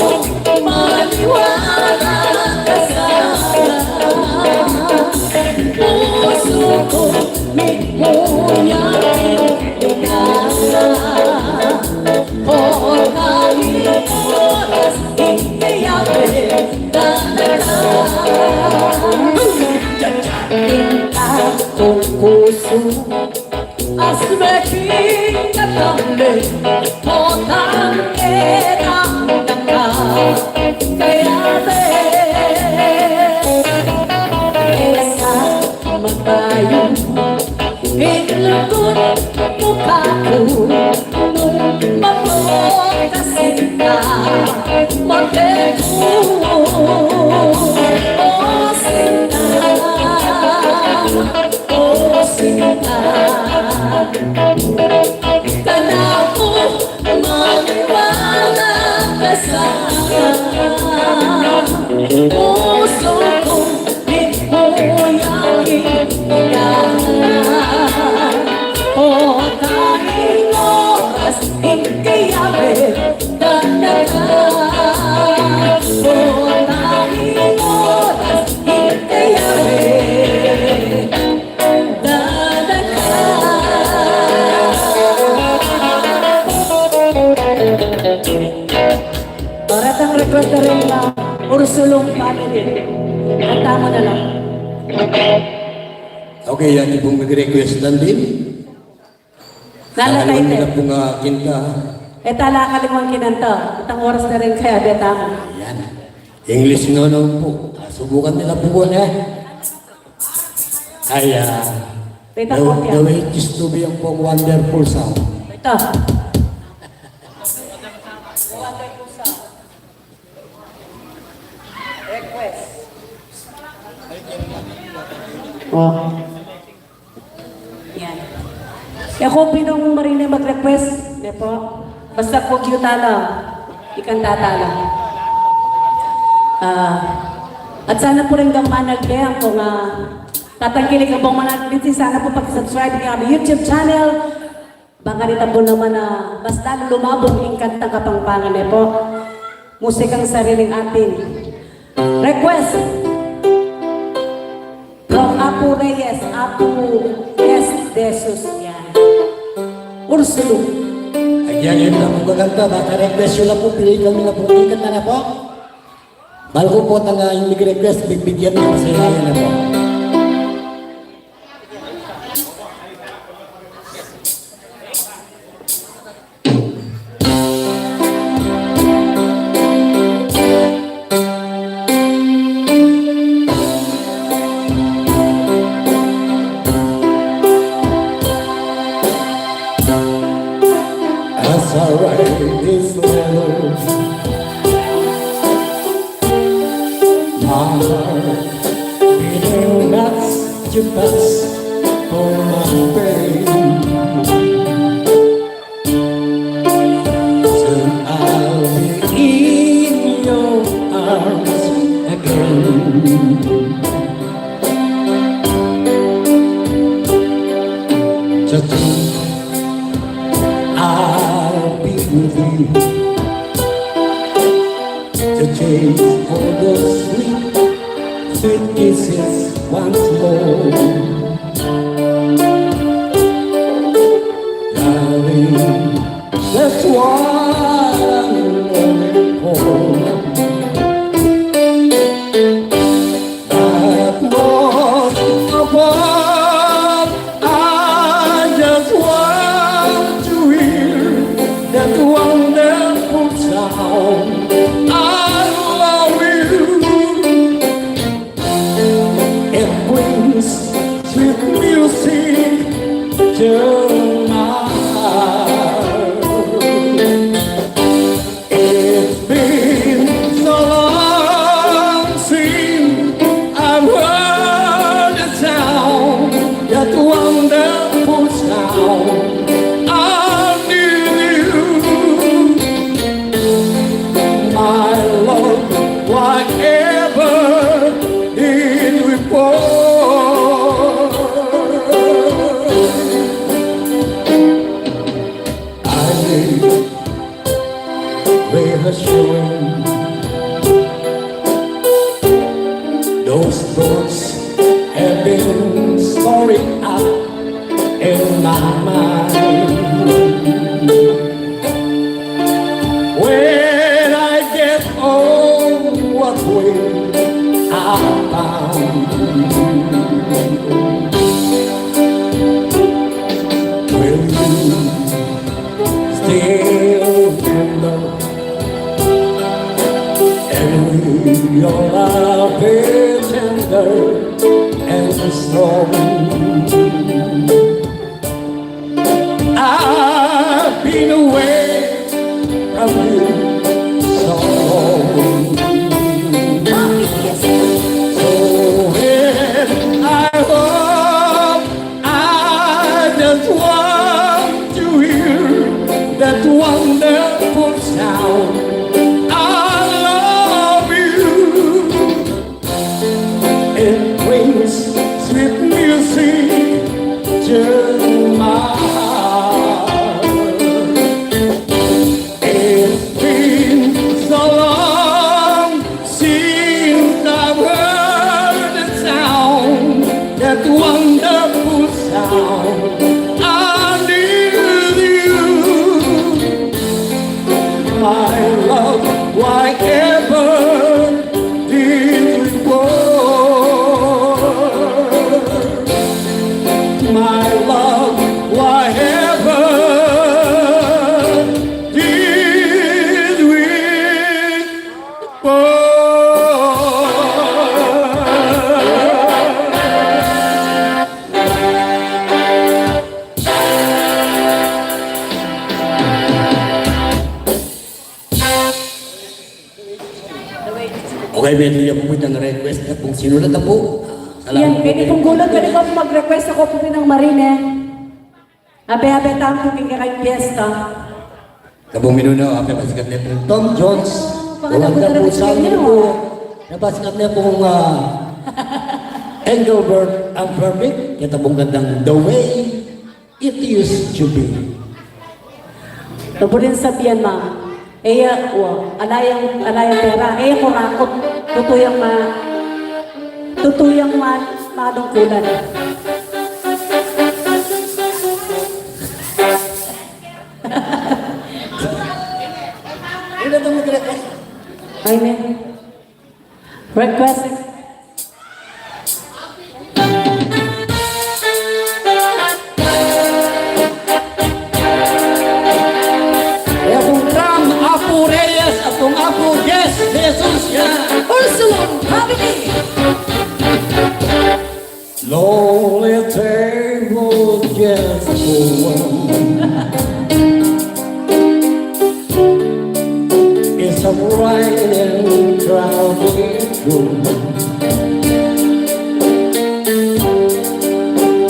maniwala ka sa puso ko, may huyang inasa. O kahit oras, hindi yakin talaga. Tinta kong puso, as making katamli, o tangirang daka, kaya esa magbayo, ilukot mukha ko nung mapakasin ka magdego. O sinta, o sinta, kanako maniwala ka sa puso ko, di mo yakin yan. O kahit oras, hindi yakin talaga. O kahit oras, hindi yakin talaga. Paratang request na rin na Ursulong family. Kanta mo na lang. Okay, yan yung nag-request lang din. Nalatay Alam nila din. pong kinta. E tala ka limang kinanta. Itang oras na rin kaya betama. Yan. English no po. Subukan nila po na. Kaya, Tita the Kopya. way it is to be ang pong wonderful sound. Ito. Oh. Yan. Kaya kung pinong marina mag-request, hindi po. Basta po cute lang. Ikantata lang. At sana po rin kang managyan kung tatangkilig ka pong managbitin. Sana po pag-subscribe ng aming YouTube channel. Baka rin po naman na mas lalo lumabong yung kantang kapangpangan eh po. Musikang sariling atin. Request from Apo Reyes, Apo Yes Jesus. Yan. Ursulo. Ayan yun lang po kaganta. Baka request yun lang po. Piliin kami na po. Ikat na po. Bago po tanga yung nag-request, bigbigyan ng masayayan na po. As I write this letter, my heart beating nuts to bust for my pain. Soon I'll be in your arms again. Just I'll be with you to taste all those sweet, sweet kisses once more. Darling, that's what I'm longing for. But most of all, I just want to hear that wonderful sound. I love you. It brings sweet music to my heart. ever did before. I reassuring those thoughts have been storing up in my mind. When I get home, what will I find? Will you still remember? And will your love be tender and strong? I've been away from you so long. So when I hope, I just want to hear that wonderful sound. I love you. It brings sweet music to my heart. It's been so long since I've heard the sound, that wonderful sound. I need you, my love, why ever did we part? My love, why ever did we part? Okay, meron niya po ng request na kung sino na po. Yan, pwede pong gulot, pwede po mag-request ako po ng Marine. Abe-abe tamo kong kay Fiesta. Kabong minuno, ape pasikat niya po Tom Jones. Pangalagot Huwag na na po rin sa siya amin niyo. po. Napasikat niya pong Engelbert ang perfect. Kita pong gandang The Way It Used to Be. Ito po rin sabihan, ma'am. Alayang pera. Kurakot. Tutuyang madungkulan. Ano itong mag-request? Amen. Request. Kaya pong Ram, Apo Reyes, at pong Apo Yes, Jesus yan. Ursulong Family. Lonely table just for one. It's a bright and crowded room.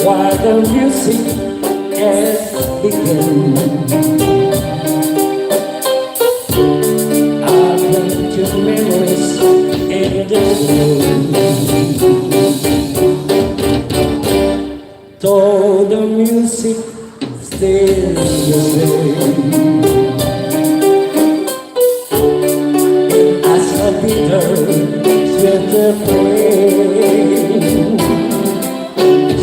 While the music has begun, I bring to memories in the room. Though the music still the same, it has a bitter, sweeter flame.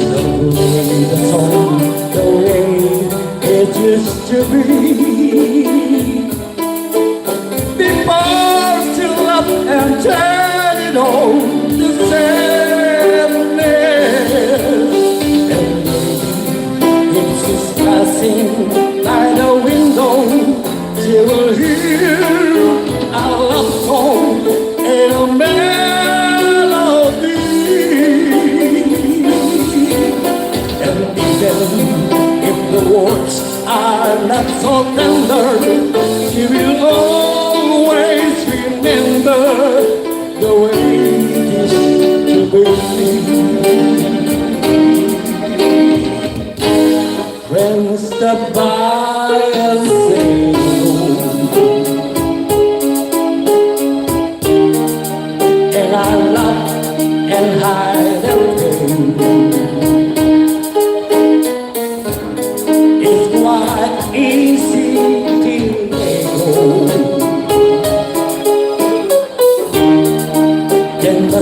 So bring the song the way it used to be. Before to love and turn it on the sadness. It's just passing by the window. You will hear our love song in a melody. And even if the words are not so tender, you will always remember the way it used to be. Friends stop by and say hello.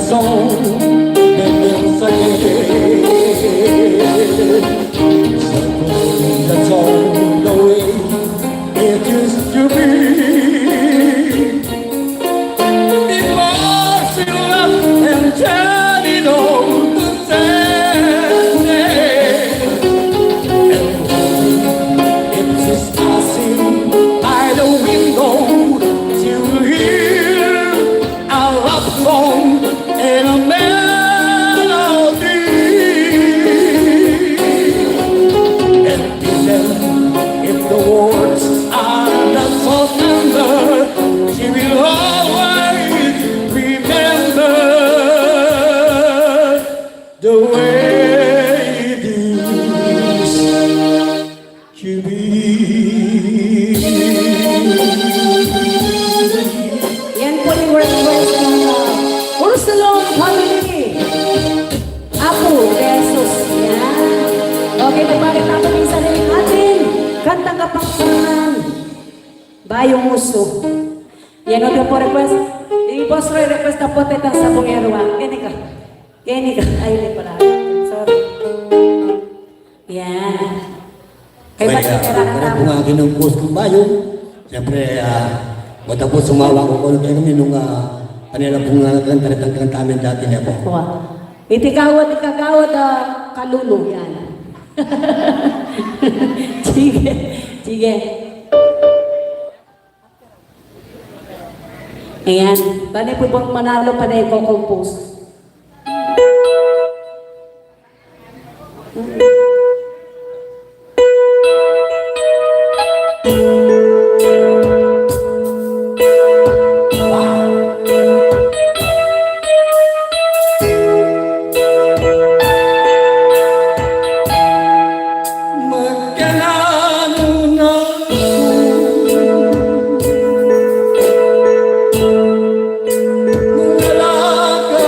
song that they'll sing. That's all the way it used to be. Before she left and turned it on the Sunday. It's just passing by the window to hear a love song and a melody. And even if the words are not so tender, she will always remember the way it used to be. Yan po yung request ng Ursulong Family. Apo, Jesus. Yan. Okay, nagbalik natin yung sarili natin. Kantang kapangpangan. Bayong Muso. Yan o po request. Yung boss Roy request na po tetang sa Bungerwa. Kini ka. Kini ka. Ayun din pala. Sorry. Yan. Kay Ba't Kaya, kailangan kaya namin. kung akin ang post kong bayong, siyempre, matapos sumawa ko kung kami nung kanila pong kanta namin dati niya po. Kuha. Itikawat, kalulu. Yan. Sige. Sige. Ayan. Bale po bang manalo pa na i-compose? Magkalano na wala ka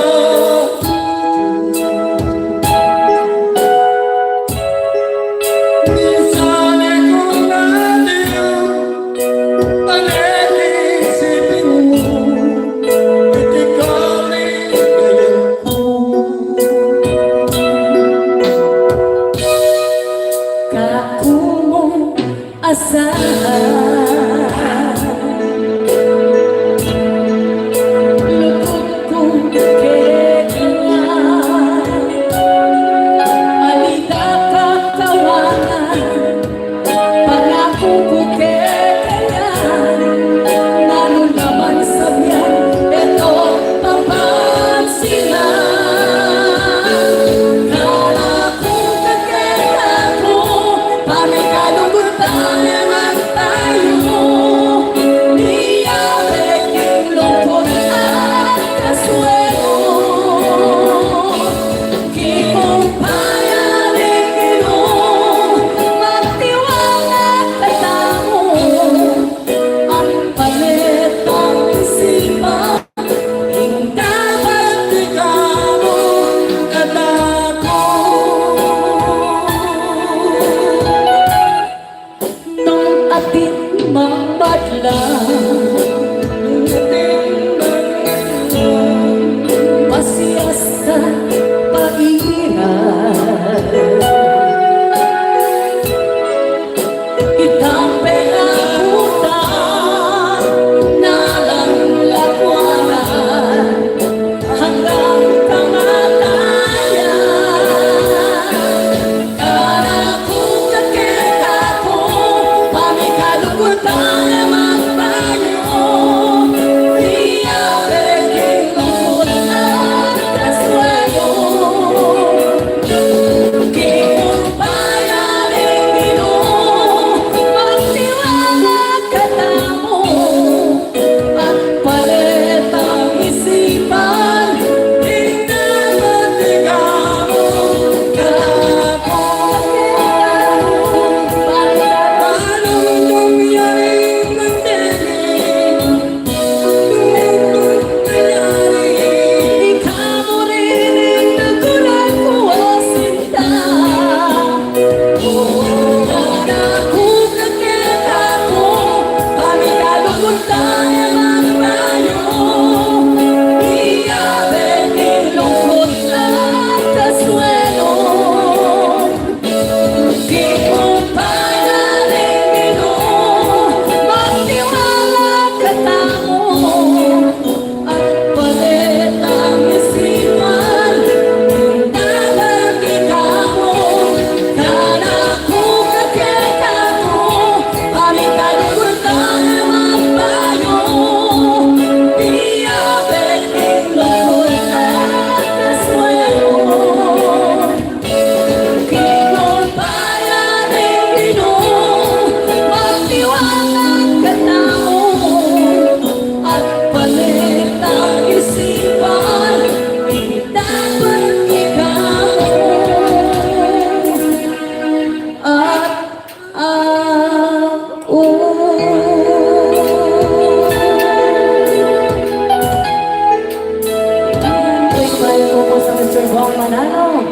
Manalo.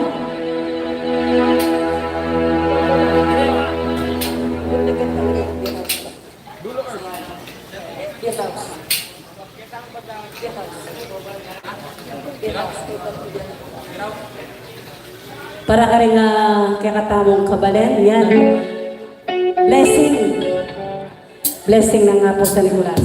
Para ka rin kakatamong kabalen, yan. Blessing. Blessing ng nga po sa Nicolas.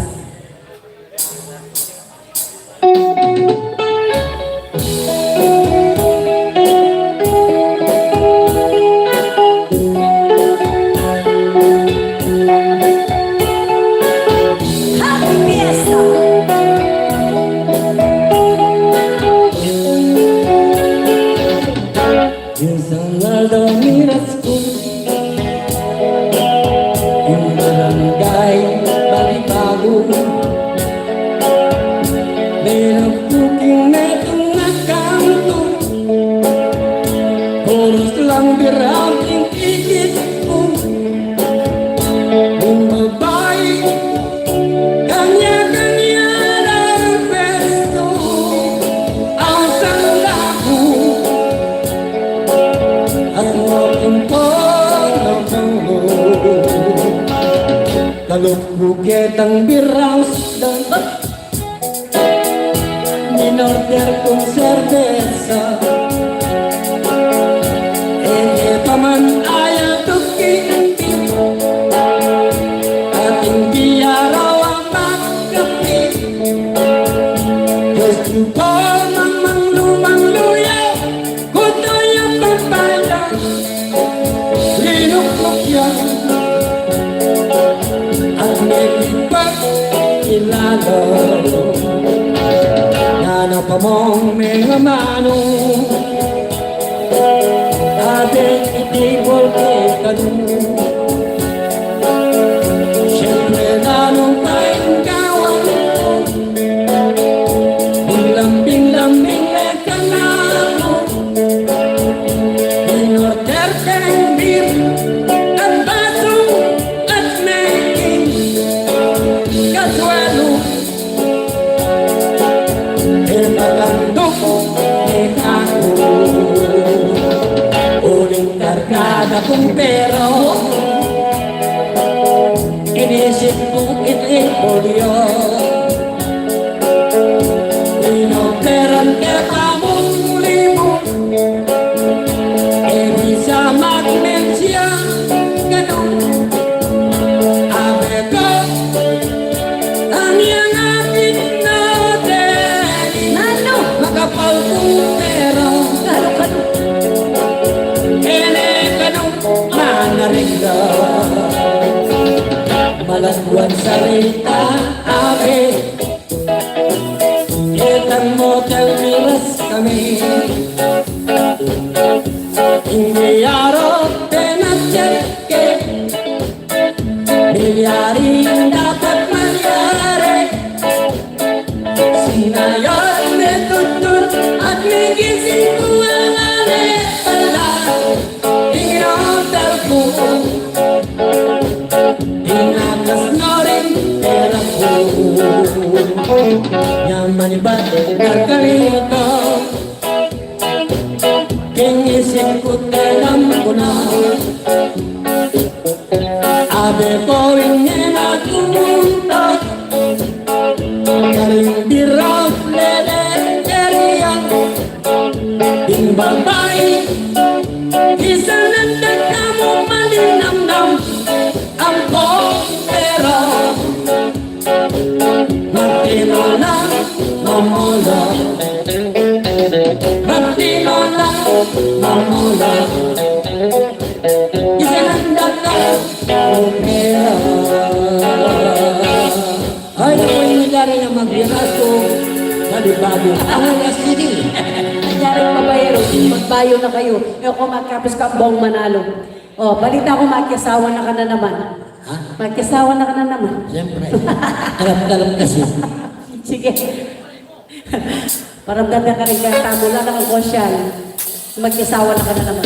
Happy Fiesta! Isang Aldomiras ko yung barangay Balibago. Meron puking netong nakanto, oras lang birang ikikit ko. Bumabay, kanya-kanya ng pwesto ang sanglago. At walking for the kalupugit ang birang dan minorder kong serbesa. Hindi pa man ayaw tuking at hindi araw ang magkapit. Gusto ko mamang lumang luya, kuto yung pampala, linukok yan at may ipag kilala. Nana pa mong mga mano, ating itibol kay kanong. Siyempre nanong tayong gawan, binlambing-lambing leka na ako. Inorder kang beer at baso at making kaswelo. Magandok ni ako, uling kargada kong pero inisip kong itinipolyo. Inoperan ka pa mong limo, di sa magmensya ganun. Abe ko ang iyang akin natin, makapal kong pero ene kanong manarigda. Malagwan sa rita, abe kitang motel miras kami. Hindi araw pinatsyeke, bilyari dapat mangyari. Sinayon may tutut at may gising ko ang pala. Inotel ko, inakas na rin pera ko. Yaman iba nagkalito, kingisip ko telam ko na. Abe ko rin at kumunta, karing birok leleterian. Ding babay, isa nandag na mo malinamnam ang pera. Matino lang mamula, matino lang mamula. Isa nandag na mo pera. Ay, ako'y nangyari na magbiraso, Balibago, Angas City. Nangyari pabayero, magbayo na kayo. E ako magkapos ka buong Manalo. O, balita ko magkasawa na ka na naman. Ha? Magkasawa na ka na naman. Siyempre, alam kasi. Sige. Paramdam na ka rin kaya tamo lang ang konsyal. Magkasawa na ka na naman.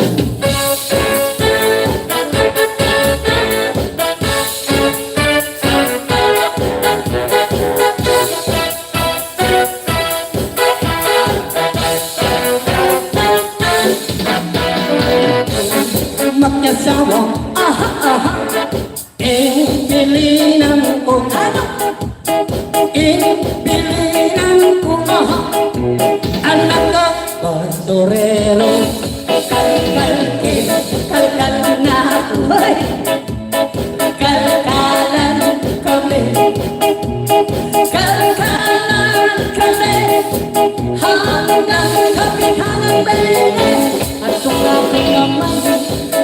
hanggang kapitanang bene. At kung ako naman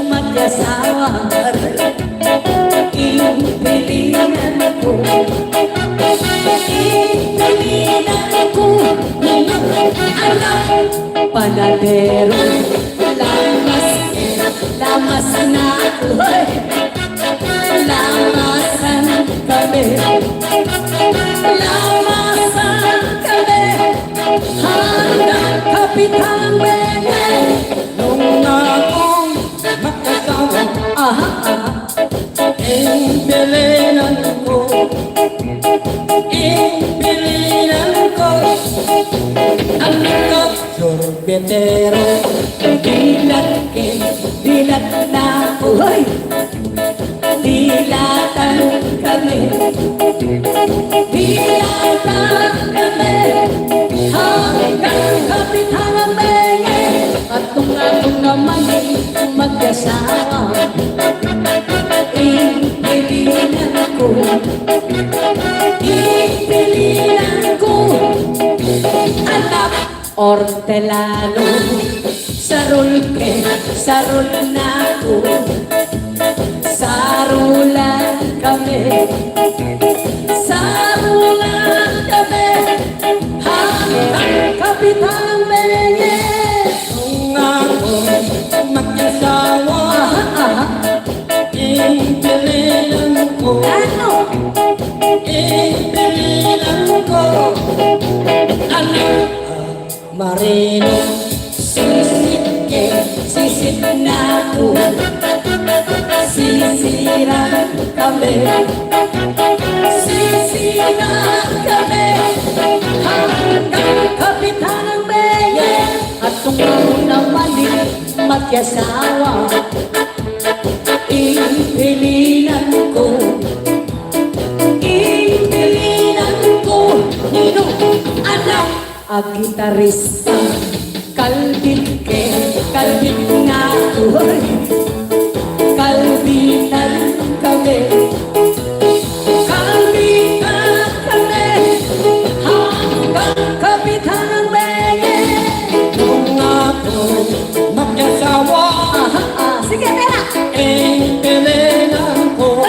mag-asawa, ipilinan ko, ipilinan ko, anak, panadero, lamas na, uy, lamasan kami, lamasan kami, hanggang kapitang bene. Nung akong mag-asawa, Aha, ipilinan ko, ipilinan ko ang sorbetero. dilat na, uy, dilatan kami, dilatan kami, hanggang kapitang bene. At kung ako naman mag-asawa, ipilinan ko, ipilinan ko, anak, Hortelano, sarol na ko, sarulan kami, sarulan kami, hanggang kapitang bene. Nung akong mag-asawa, ipilinan ko, Ano? ipilinan ko ang marino. Sisit na ko, sisiran kami, sisiran kami, hanggang kapitang bene. At kung ako naman mag-asawa, ipilinan ko, ipilinan ko, nino, anak, ang gitarista, kalbit nga, uy, kalbitan kami, kalbitan kami, hanggang kapitang bene. Nung akong mag-asawa, Sige, pera! ipilinan ko,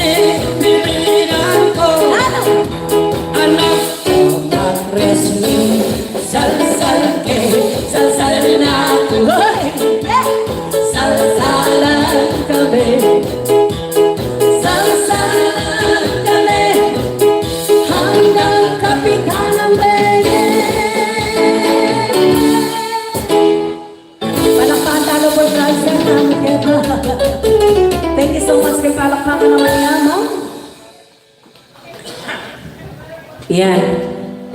ipilinan ko Ano? anak ng wrestling. Salsal na ko, salsalan kami, salsalan kami, hanggang kapitang bene. Palakpakan talo po, Bryson. Thank you so much kay palakpakan naman yan, no? Yan.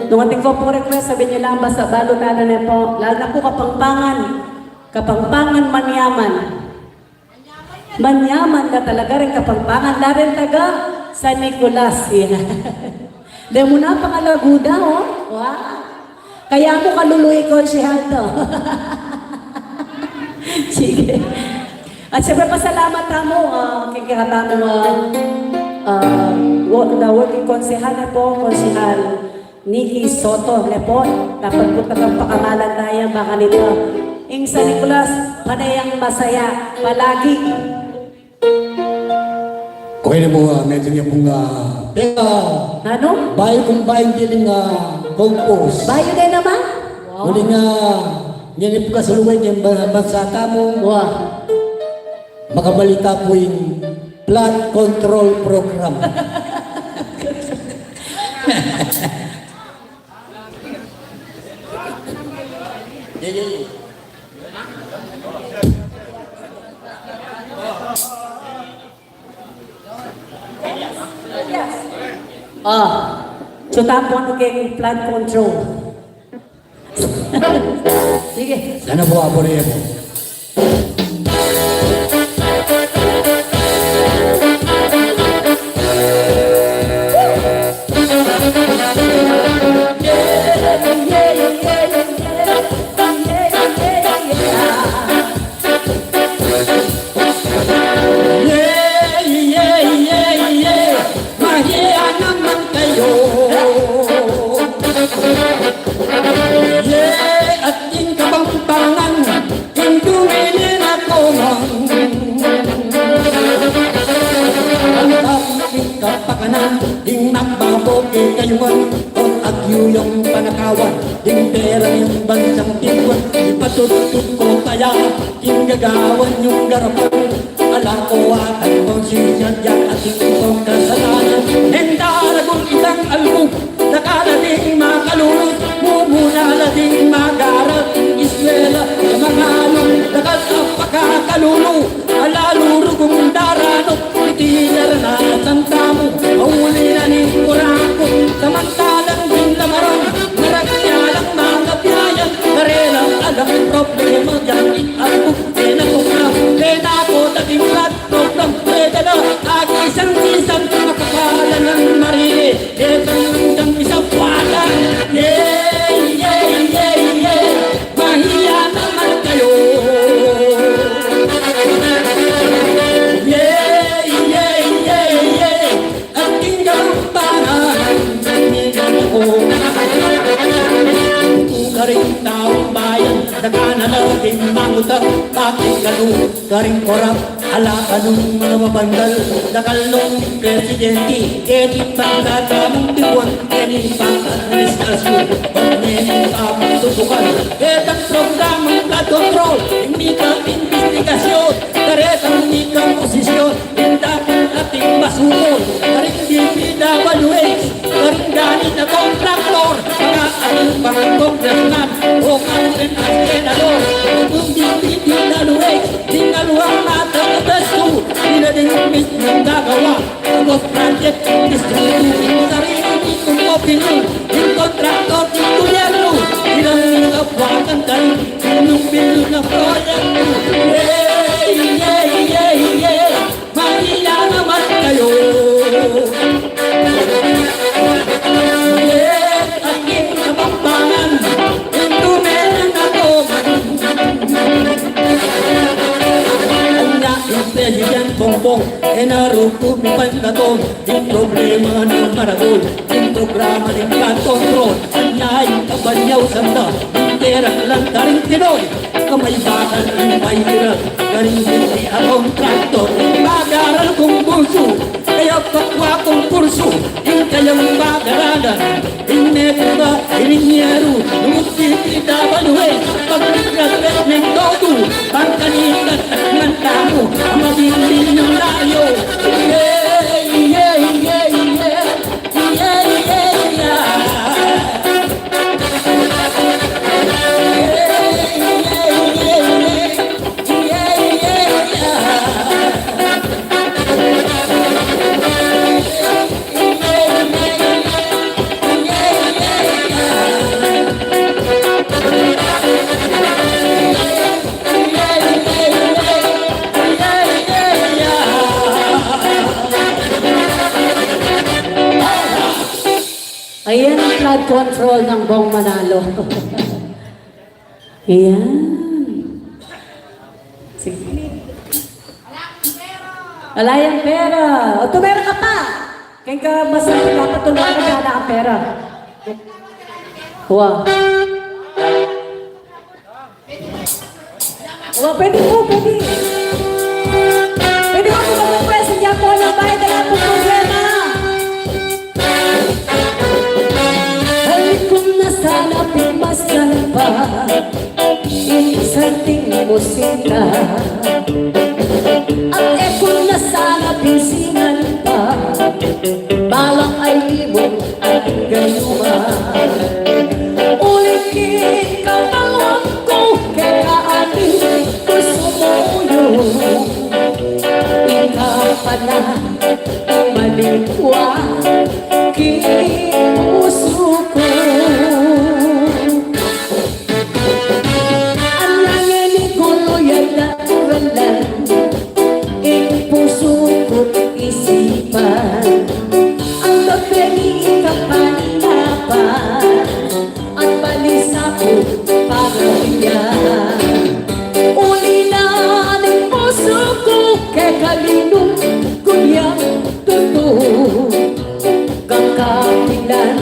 Nung ating ko po request, sabi niyo lang basta balutanan na po, lalo na po kapangpangan manyaman. Manyaman ka talaga rin kapangpangan, lalo rin taga San Nicolas. Di mo na pangalaguda, oh. Wow. Kaya mo kaluluwi ko siya to. Sige. At siyempre pasalamat mo, kikikata mo, the working konsehal na po, konsehal Nikki Soto na po, dapat po tagang pakamalan tayo baka nito. Ing San Nicolas, panayang masaya, palagi. Okay na po, medyo niya pong Ano? bayo kong bayo din compose. Bayo din naman? Muli nga, yan po kasaluan yung bansa mo, Wow. makabalita po yung flood control program. Chuta po ano kay flood control. Sige. Sana po ako rin po. Bagyo yung panakawan, yung pera yung bansang tibuan, ipatutut ko kaya, yung gagawan yung garapan, ala ko at ang konsisyadya at yung kasalanan. Hendaragong isang album, nakalating makalunod, mumuna-lating magarat, iswela, sa mga along, nakapakakalunod, alalurugong daranot, itinar na tantamo, mahuli na ni Kurako, samantalang din lamaran, maragyalang mga biyayan, karelang alam problema dyan, itabog, kenako, dating flat program, pwede na, isang makakala ng marili, etang hanggang isang wala, mahiya naman kayo. At tinggampanan, nandigan ako. Karing taong bayan, nakanalaging mangutang, bakit ganun, karing korap, ala kanong mga mabandal, nakalong presidente, eting pagkatamong tibuan, eting pang-administrasyon, pag-nening pang-tutukan, etang programang flood control, hindi ka investigasyon, karetang hindi ka posisyon, tindakan ating masukol, karing DPWH, karing ganit na kontraktor, mga ating pang-congressman, o karin at senador, kung DPWH, tingaluang matang besto, sila din mismong gagawa, ang project, distributing sarili kong opinion, yung kontraktor ng gobyerno, ilang nakawakan tayo, sinong bilo na proyekto, mahiya naman kayo. At yung kapampangan, ito meron ako. Yung President Bongbong, narupupan ka to, yung problema ng Maragol, yung programa ng flood control, anya yung kabanyaw sanda, yung terang lang karing Pinoy, kamay bakal ng mahirap, karing hindi akong traktor, mag-aral kong kurso, kaya pakwa kong kurso, yung kayang mag-aralan, yung metoda, ininyero, DPWH, pag-graduate ng todo, pangkanikat at mantamo, ang mabili ng layo. Ayan ang flood control ng Bong Manalo. Ayan. Sige. Wala yung pera. O tumera ka pa. Kaya ka mas napatulungan ka na ang pera. Wow. Wow, pwede po, pwede. Pwede ko mag-present niya po ng bahay na lang po problema. Kung nasana pimasdan pa, isanting musika. At kung nasana pinsingan pa, balang ay libong at gayuma. Ulitin ka balong ko, kaya ating kusumuyo. Ikaw pala malikwa, puso ko. Ang nangyayari ko loyal na uralan, puso ko isipan. Ang gabing kapanapan, at balisa ko para biyan. Uli na ng puso ko, kay kalinong kunyang totoo. Kakapilan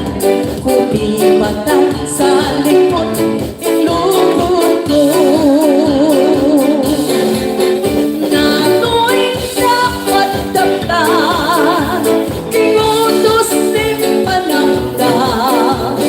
ko di mata sa likod ilugod ko. Nano'y dapat damdan, kinutos din panangdan.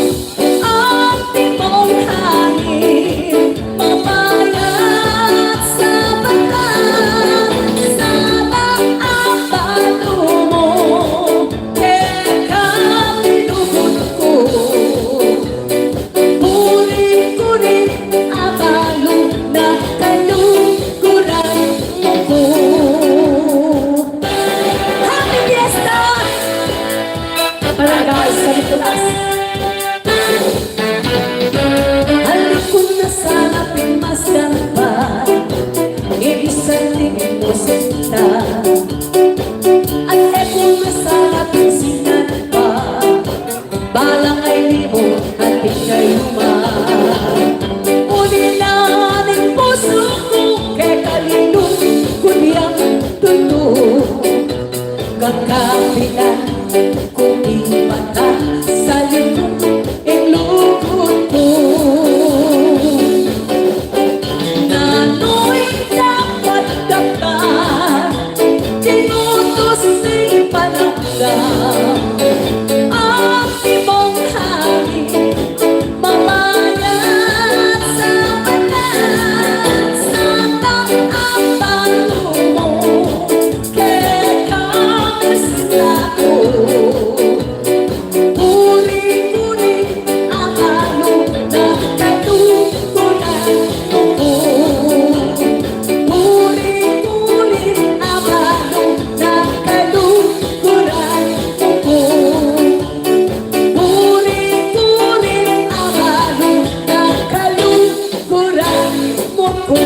kapit kayo man. Ulilaning puso ko kay kalinong kunyang tuntun. Kakapilan kung di mata sa likong ilugod ko. Nano'y dapat dapat tinutos sa'y panakdam. Ang ibang hangin mamayat sa balat. Sakang ang tanong mo kaya kamasita ko. Uli-uli ang alok na katutunan ko. Uli-uli ang alok na kalukuran ko. Uli-uli ang alok na kalukuran mo ko.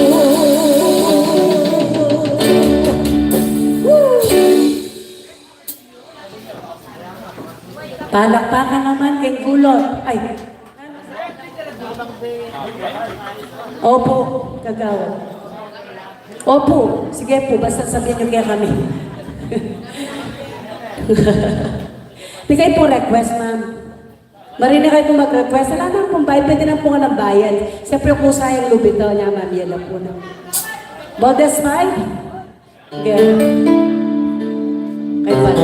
Palakpakan naman kay Kulot. Ay. Opo, kagawa. Opo, sige po, basta sabihin niyo kaya kami. Bigay po request, ma'am. Marinig kayo po mag-request. Wala na pong bayad, pwede na po ka ng bayad. Siyempre kung sayang lubito niya, ma'am, yan na po na. Modest smile? Sige. Kay pala.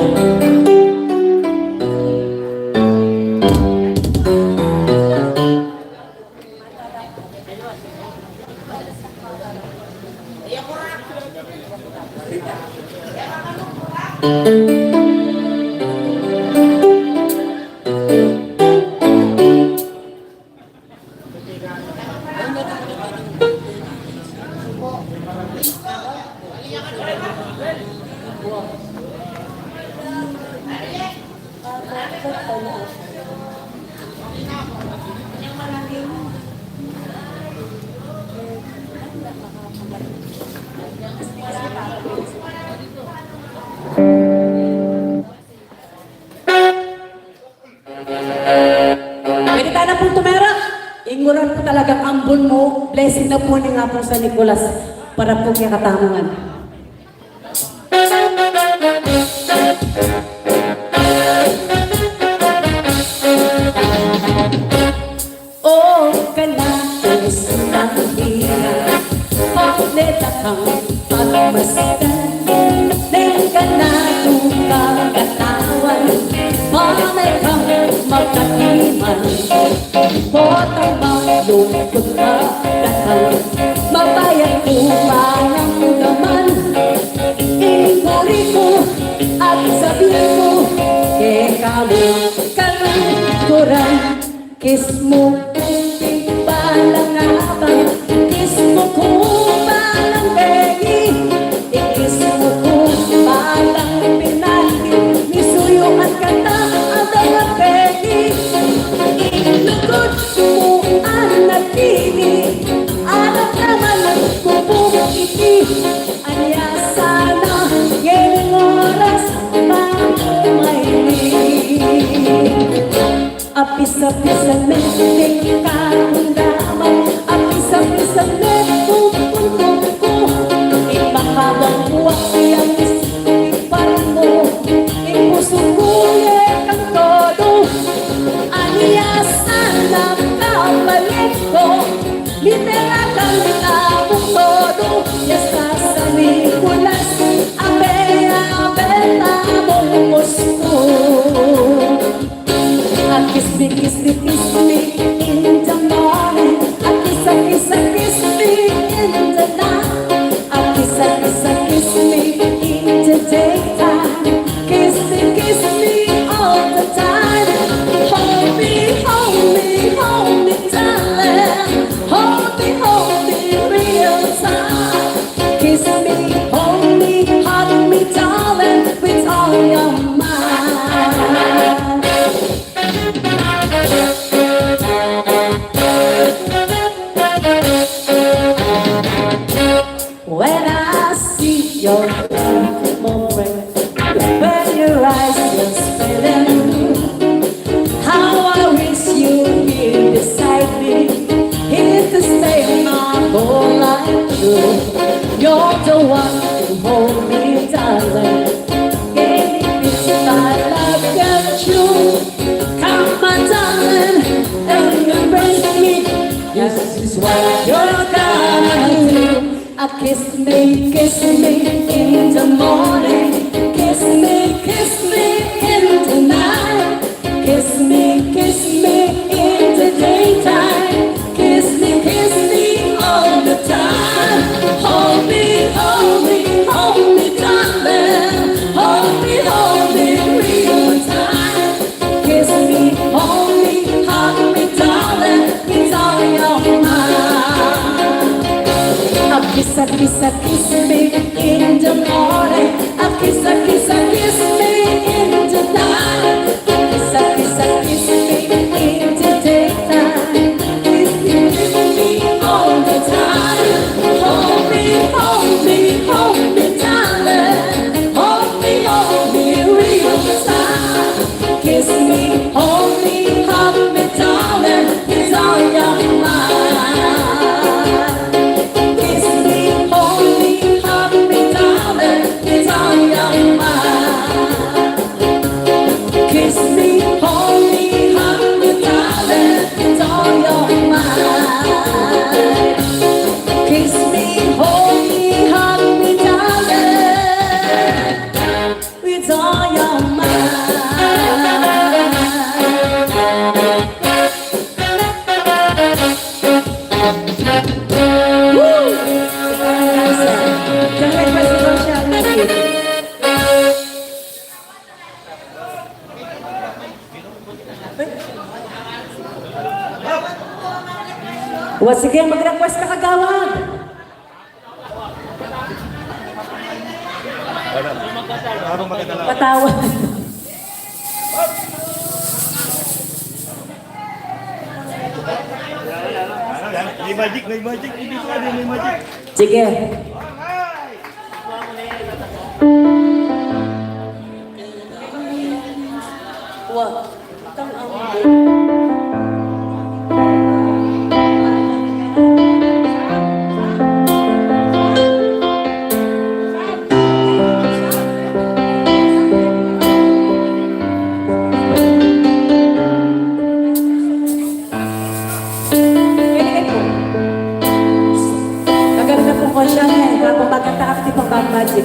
Pwede tayo na pong tumera. Inguran po talagang ambon mo. Blessing na po ni nga po sa Nicolas para po kaya katamangan. Oh, kanatos ng hira, pagleta kang pagmasdan, neng kanatong kagatawan, panay kang magkatiman, potang malungkot ka katang, mabayag ko pa ng gaman, iniguri ko at sabihin ko, kaya kamo kalukuran, kiss mo kung balang abang, kiss mo kung balang begi, ikis mo kung balang pinati, nisuyuan ka na ang mga begi, inugod mo ang nagkini, anak naman ang pupukiti, anya sana ngayong oras apis-apisan may kakundaman, apis-apisan may pupunong ko, ipakabang buwak siyang isipan mo, ipuso ko ang todo, aniyasan ang kabalik ko, literakan ang todo, yasta sa Nicolas, abe-abe tamong gusto. Kiss me in the morning. Kiss me in the night. Kiss me in the daytime. Kiss me all the time. Hold me, darling. Hold me, real time. Kiss me, hold me, darling, with all your mind. This is what you're gonna do. Kiss me in the morning. Kiss me in the night. Kiss me in the daytime. Kiss me all the time. Hold me, darling. Hold me real time. Kiss me, hug me, darling. It's all your mind. Kiss me in the morning. Kiss me in the night. Kiss me in the daytime. Kiss me all the time. Hold me, darling. Hold me real time. Kiss me, hug me, darling. It's all your mind. Kiss me, hug me, darling. It's all your mind. Kiss me, hug me, darling. It's all your mind. Kiss me, hug me, darling. It's all your mind. Woo! Jangan presidential lagi. Sige, mag-request ka kagawad. Patawad. May magic, may magic. Hindi ko ano, may magic. Sige. Wah, tang magic.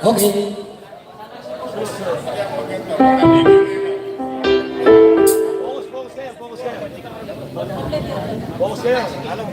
Okay. Fokus kayo. Alam mo.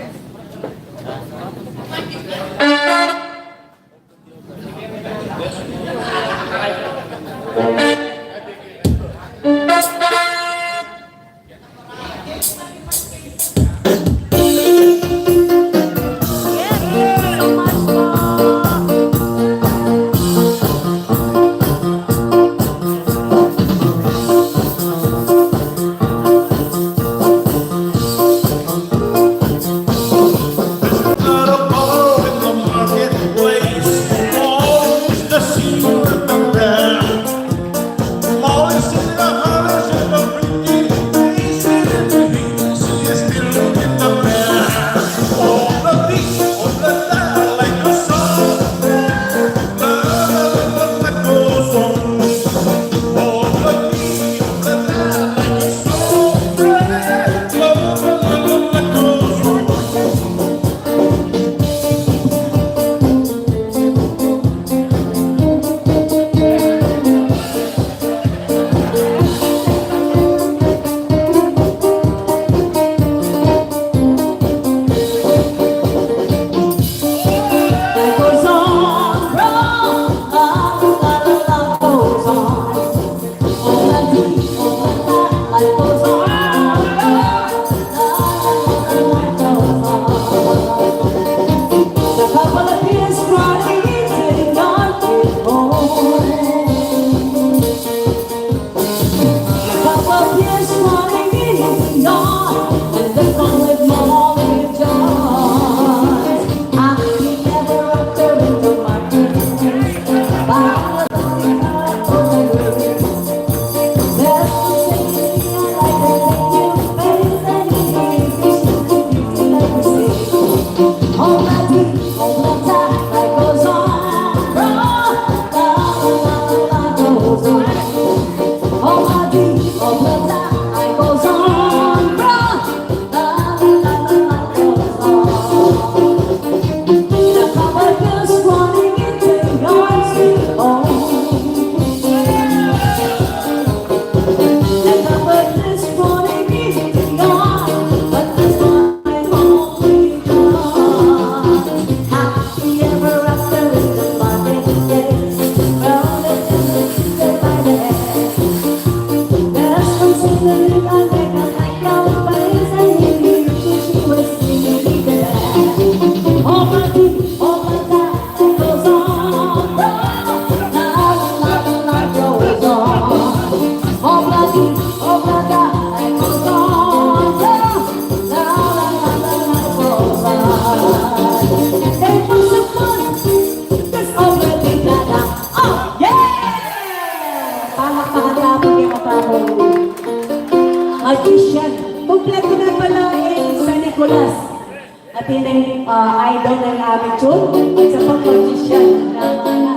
At yun ang idol ng aming tune. At sa pag-magician, tama na.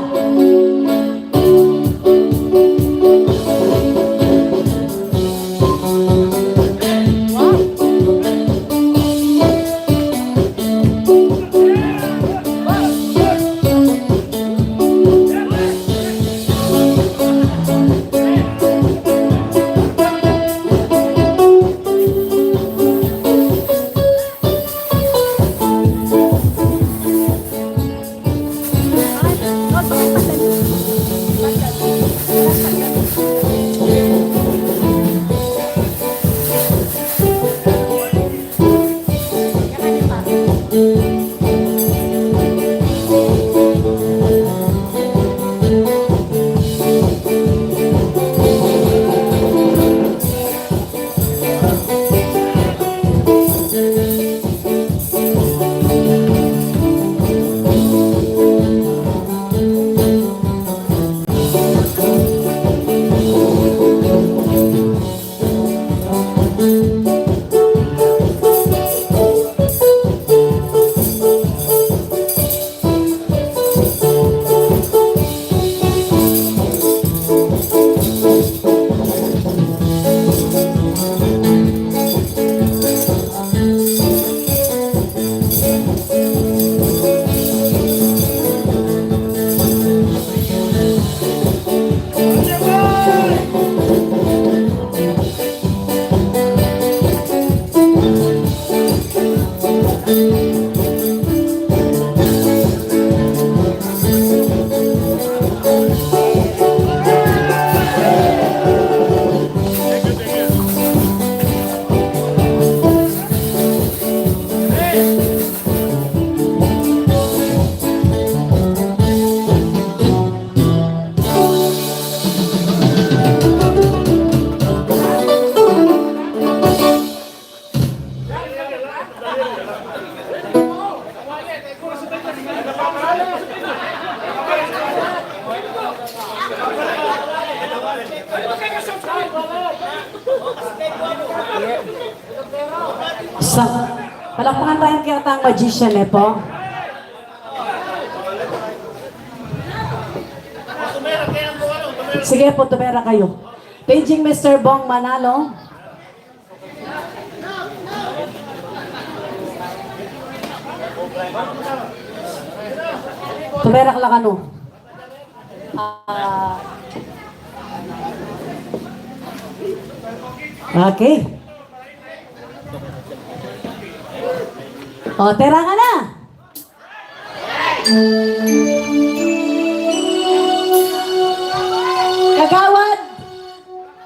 Sa, palakpakan tayong kiyatang magician eh po. Sige po, tumera kayo. Paging Mr. Bong Manalo. Tumera ka lang ano. Okay. O, tera ka na. Kagawad.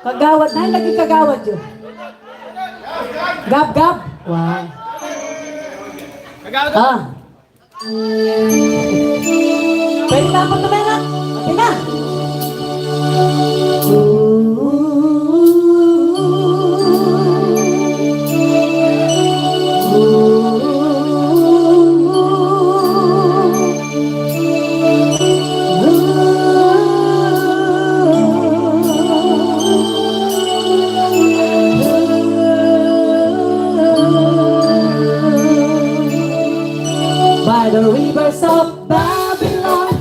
Kagawad na, lagi kagawad yun. Gab, gab. Wow. Kagawad. Ah. Pwede na ako tumera. Pwede na. By the rivers of Babylon,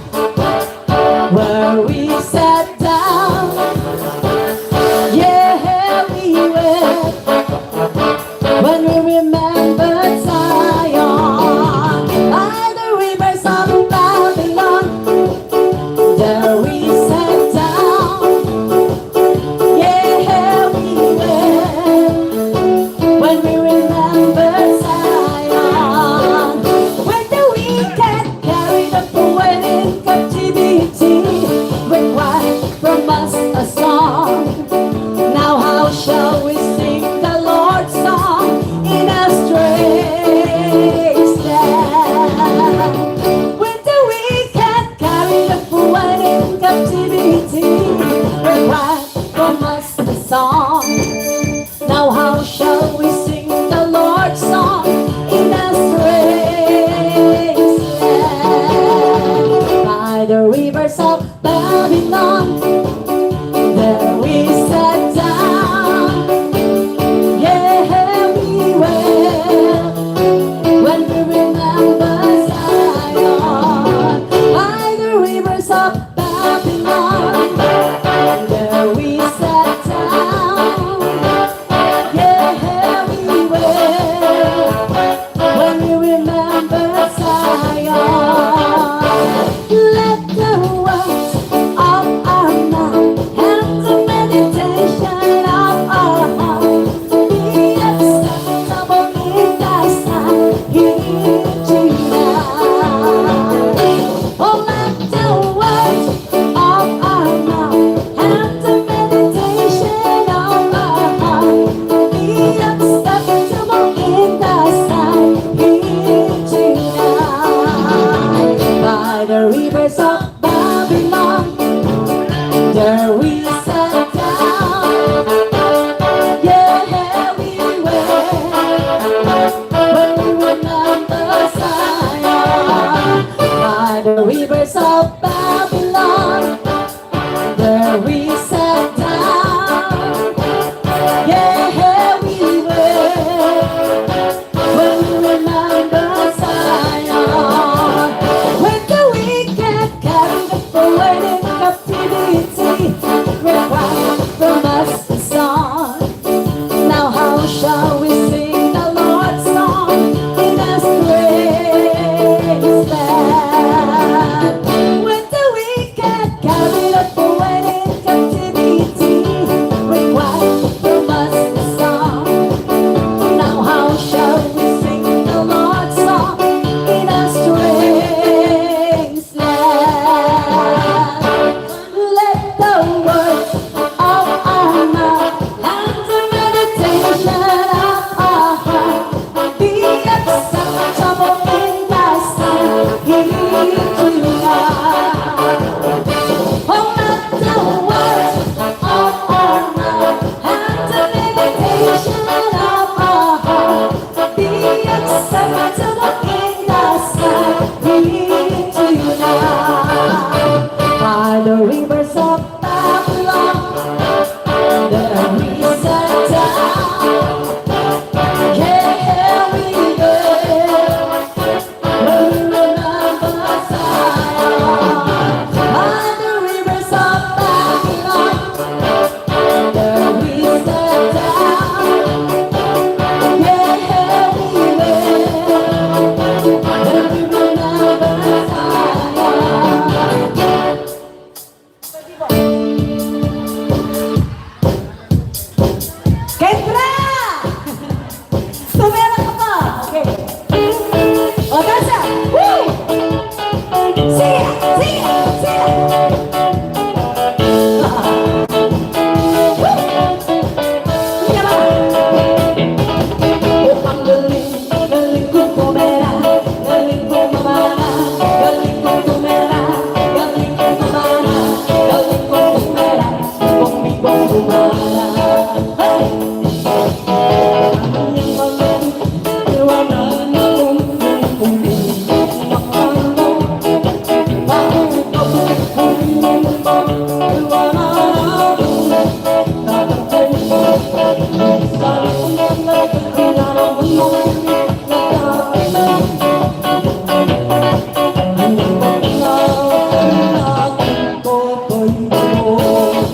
where we sat down, yeah, we went when we remembered Zion. By the rivers of Babylon, there we sat down, yeah, we went when we remembered Zion. When the wicked carried up away in captivity, required from us a song. Now how shall we sing the Lord's song in a strange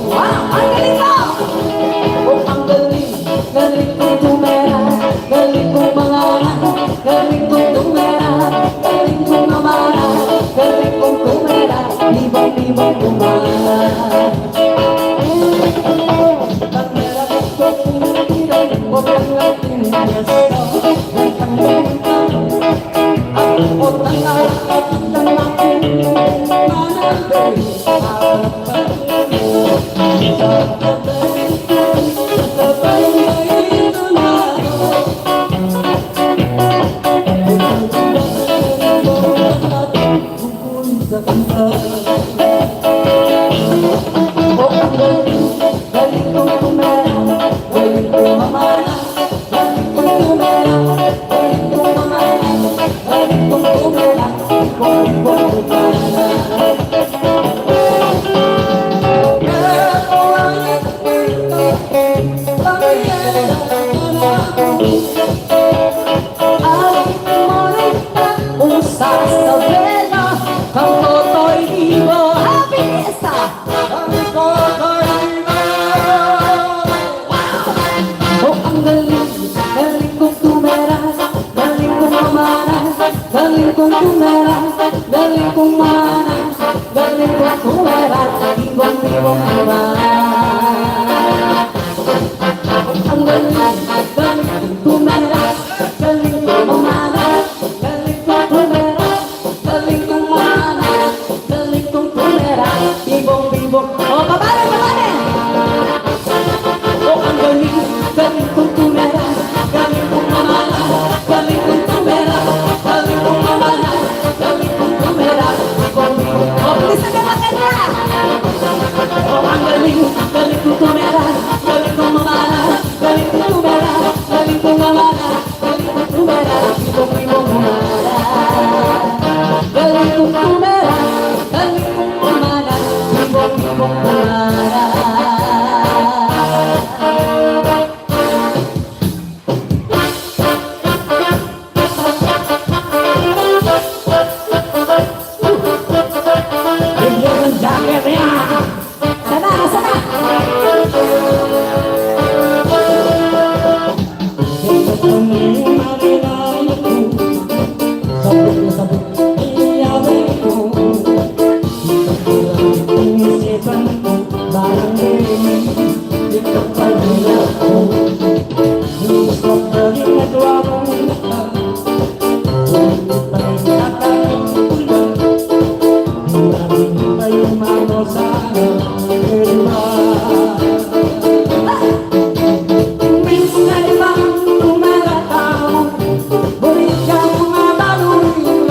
Wow! Ang galing mo! Oh, ang galing, galing kong tumera, galing kong mangarap, galing kong tumera, galing kong mamara, galing kong tumera, libang-libang tumara. Pag meron ko pumitiray, huwag kang natin yasto, gantang ganito, ako tangal at tangakin, manabay, galing kong tumera, galing kong mana, galing kong tumera, ibang-ibang tumera. Ang galing, galing kong tumera, galing kong mana, galing kong tumera, galing kong mana, galing kong tumera, ibang-ibang. Oh, babale, babale! Oh, ang galing, galing kong tumera, galing kong mana, galing kong tumera, galing kong mamana, galing kong tumera, ibang-ibang. Oh, bilisan ka maganda! Oh, ang galing, galing kong tumera, galing kong mamana, galing kong tumera, galing kong mamana, galing kong tumera, ibang-ibang mamana. Galing kong tumera, galing kong mamana, ibang-ibang mamana. Sana, sana! Minsan ibang tumatataw, burigang mga baluhin.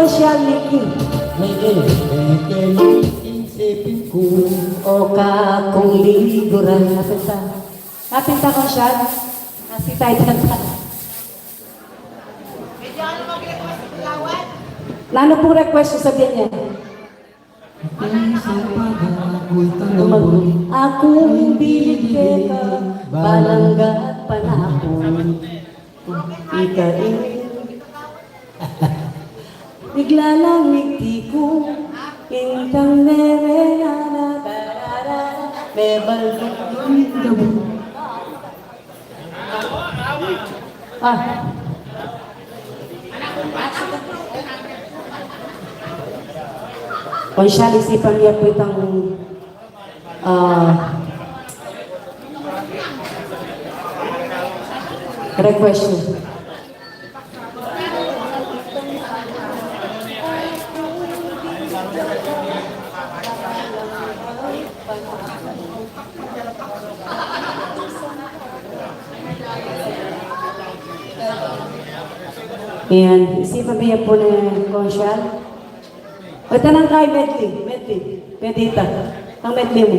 Consyal Nikki. May isipin ko. O ka kung liguran. Napinta. Napinta, Consyal. Nasi tayo kanta. Lalo pong request yung sabihin niya. Isang pag-ako'y tanong. Akong bilit ka, balangga at panahon. Ikain. Bigla lang ngiti ko, intang nereyana, tarara, bebal yung Ah. Consyal, isipan niya po itang request niya. Ayan, isipan niya po ng Consyal. O tanang kay medley. Medita. Ang medley mo.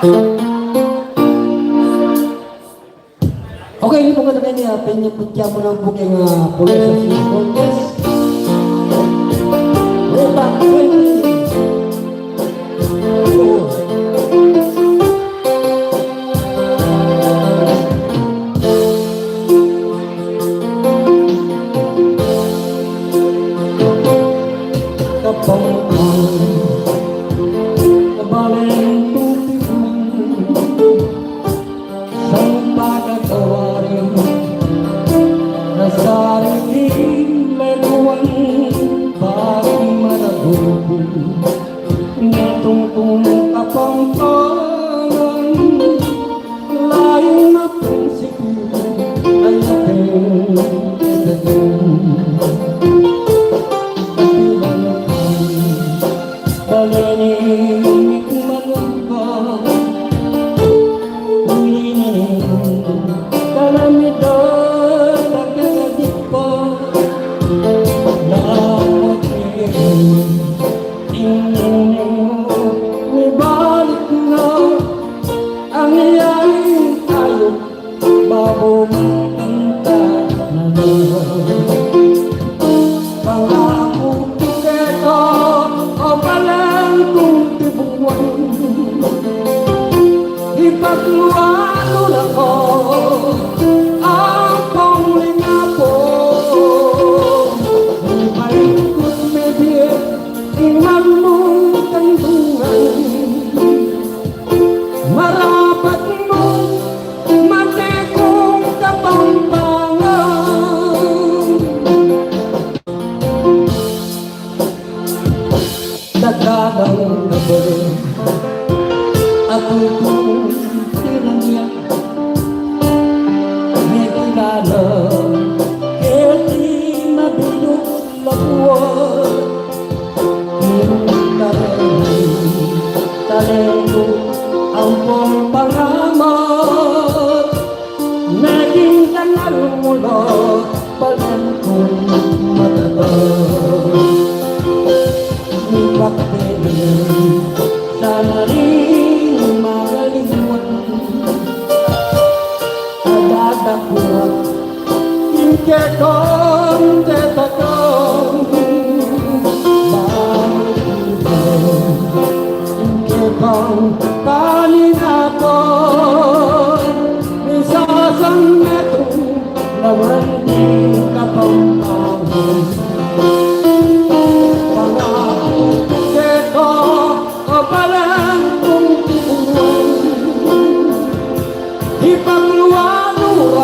Okay, ini po ka niya. Penyebutnya mo ng booking pulis sa Singapore. Lepak 20.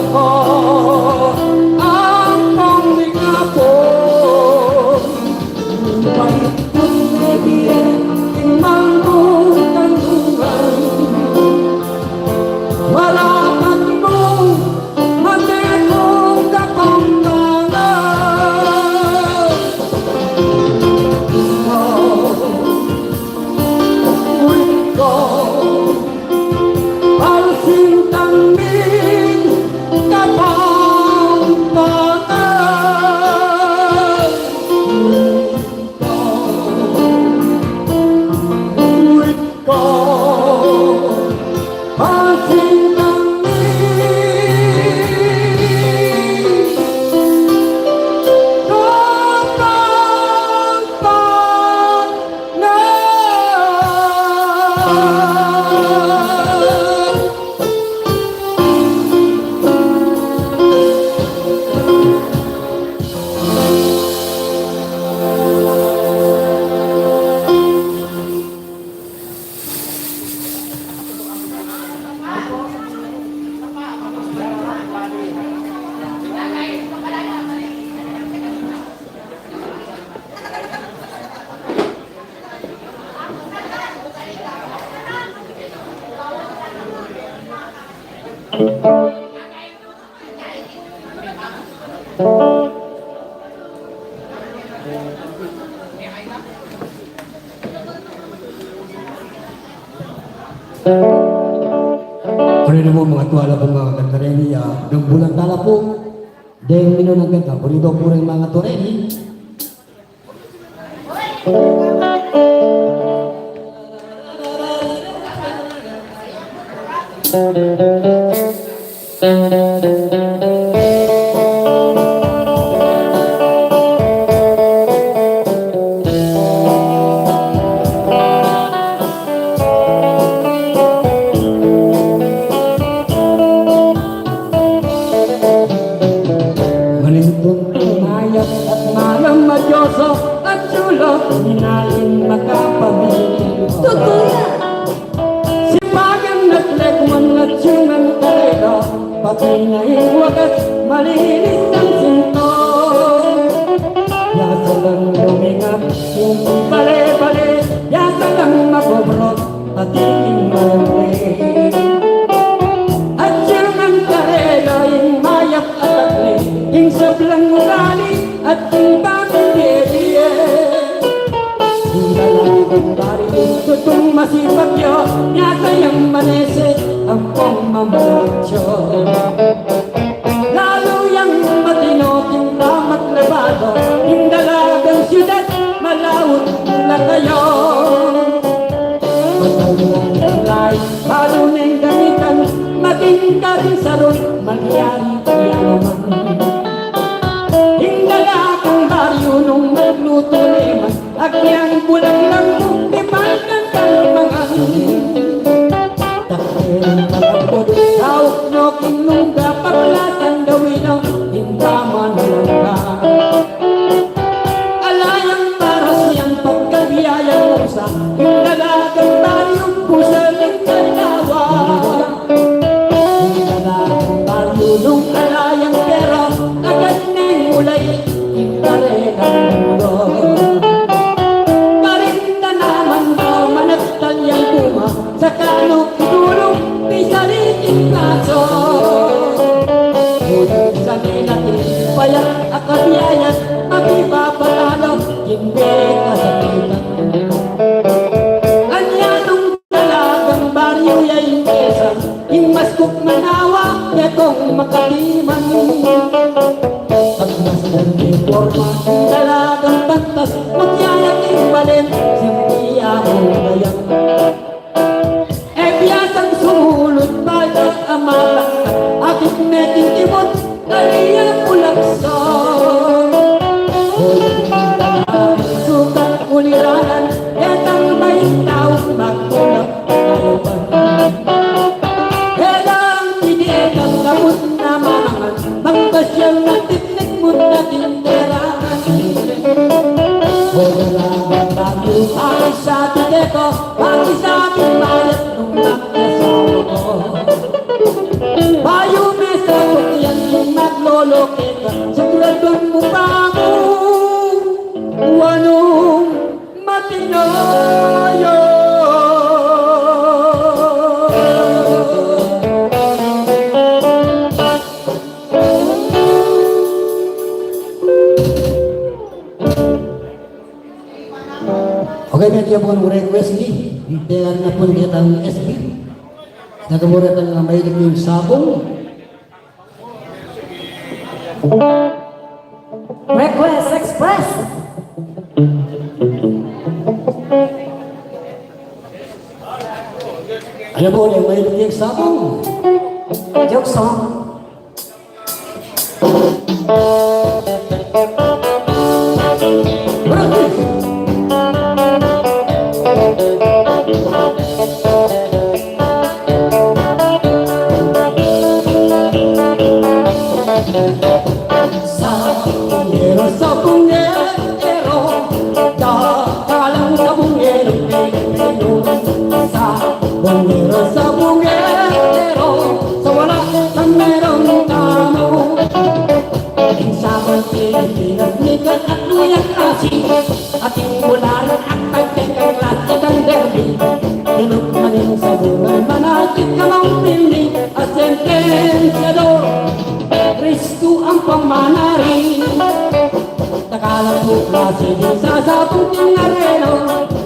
ko ang pangingapon. Baik pun lebih timangmu tanggungan. Malapatmu hatiku kekondangan. Kau Alsintang min kapangpangan. Kau Alsintang min Pwede mo mga tuwala po mga kantareni ng bulan tala po. Dahil mino ng ganda, pwede po rin mga toreni. Malintong umayat at malam madyoso at sulok hinaling makapamilyo. Totoo yan. Sipagang naglegman at siyungang karera, pati na wagas malinis ang sinto. Yasa lang lumingat, yung bale-bale, yasa lang mabobrot at iking mali. At siyungang karera, yung mayap at akli, yung sablang ugali at yung pamilye. Dalang bari tutong masipag yo, yasa yung manese ang pamamacho. Lalo yung matino, yung tamat labado, yung dalagang syudad, malawot na kayo. Matalang tulay, palo na yung gamitan, maging ka rin sa ron, magyari yaman. Yung dalagang baryo nung nagluto naman, agyang bulang lang kung ipagan kalmangan. Takil malabot, saok no kinungga, paglasan gawin ang hindaman lang ka. Alayang para siyang pagkabiyayang musa, yung dalagang baryong pusa ng kalawa. Yung dalagang baryo nung alayang pera, agad na mulay, yung karenang mulo. Sa kanong itulong, pisalitin kaso. Ngunit sa nilatin, payak akabiyayat, magipapatalo, hindi kasakitan. Anyanong talagang baryo yay kesa, yung maskok manawa, ketong makaliman. Pag mas nag-informa, talagang bantas, magyayak ibalin, simpi ako ngayon. Biasang sumulot balas amalas akit meting timot aliyang ulakson. Huling tanang sukat uliranan etang may tao magkulak kalupan. Helang tinitang gamot na manangan magpasyal na tiknik mo na tinderangan. Hulang bagyo ay sa titeko ang isabing mayat nung nakasawa ko. Bayo mesa kutya dia pun request ni, dia na pun dia tang SB. Nagaburat ang may yung sabong. Request Express. Alam mo, yung may yung sabong. Joke song. Ating mularan at pagkakalat ng derby. Tinuk na rin sa bungan, manakit ka ng pili at sentensyador. Kristo ang pamanari. Takalang po klase din sa sapong ting areno.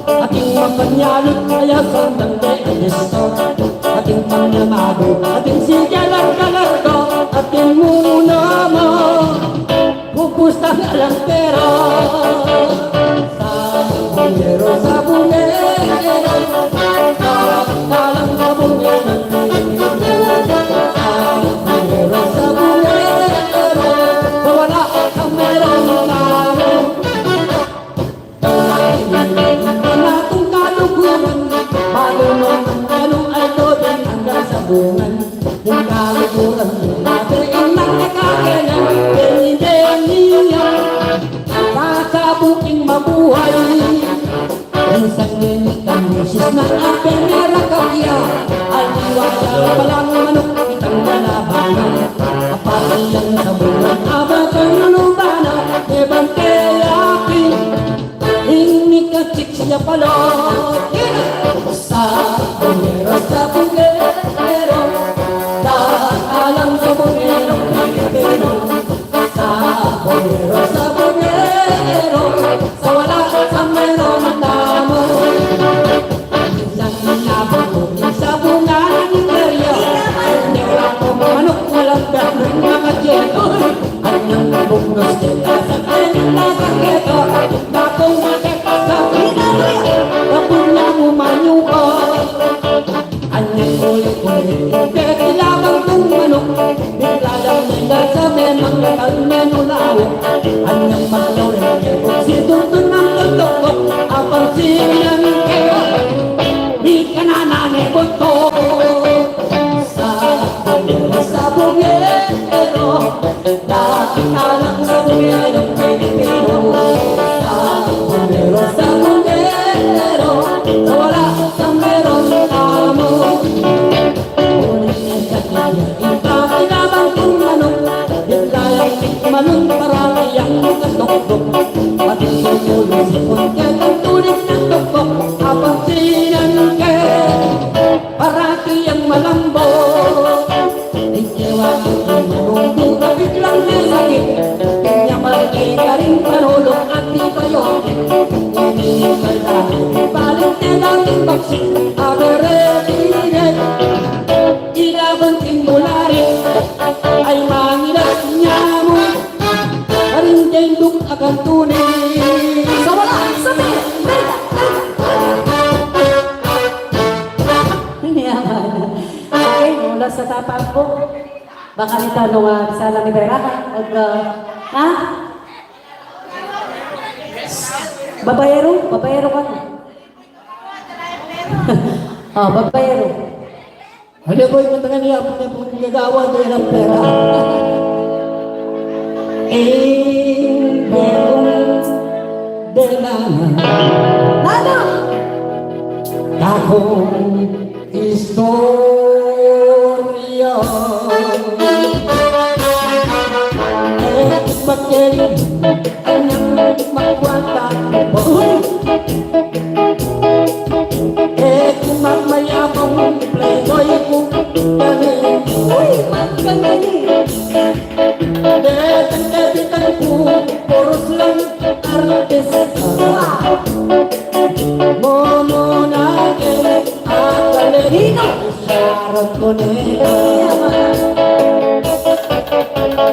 Ating mapanyalot kaya sandang de alisto. Ating panyamago, ating sigalar-galargo. Ating muna mo, pupustang alang pera. Sabungero, sabungero, kalang sabungero. Sabungero, sabungero, wala kang meron tao. Panatong kaluguran, malunod anong ay tobin hanggang sa bungan. Yung kaluguran, natin ang nakakayanan, hindi kasabuking mabuhay. Isang nilitan misis na aking merakapya, ay iwala palang manok kitang nalabanan. Kapatilang sa buwan, abang kanulubana, ibang kayaki, hindi ka chik siya palot. Sabungero, sabungero, dakalang sabungero, sabungero, sabungero, sabungero, sa wala sa meron tamo. Isang inabang ko sa bunga ng area, hindi ako manok walang berlong mga tiyento. Anyang bugnos nila sa kanila sa keto, bakong makita sa pinaya, kapag niya umanyo ko. Anyang ulit-ulit, kilabang kong manok, bigla lang nila sa memang kalmenulaw. Anyang maglorin, si tuntun ng tutok, apang silang kayo, di ka na nanibot ko. Sabungero, sabungero, dati ka lang sabungero, Pilipino. Sabungero, sabungero, sa wala sa meron tamo. Ulit sa kanya, ipakilabang kong manok, biglayang manong parami ang katok-tok. Pati sumulong sipon kaya tulis ng tukok, apang sinan kaya, parati ang malambo. Ikiwa ko yung manong kapit lang na sakit, kanya makikita rin panulong at di kayo. Ininipal natin, balik na natin baksik, aberetinet. Ilabang timulari, ay mangilas niya mo, karindendong akan tunay. Sa wala sa meron. Hindi naman. Okay, mula sa tapang ko. Baka nitanong sana ni Vera. Ha? Babayero? Babayero ka na. Babayero. Ano po yung matanga niya, kung po nagagawa doon ng pera. Belong delana, Nana! takong istorya. Pagkiling ang magwanta mo. Kung mamaya kong playboy kong galing. Uy, magkagaling! Debitan ko, poros lang artista. Mo Sharon Cuneta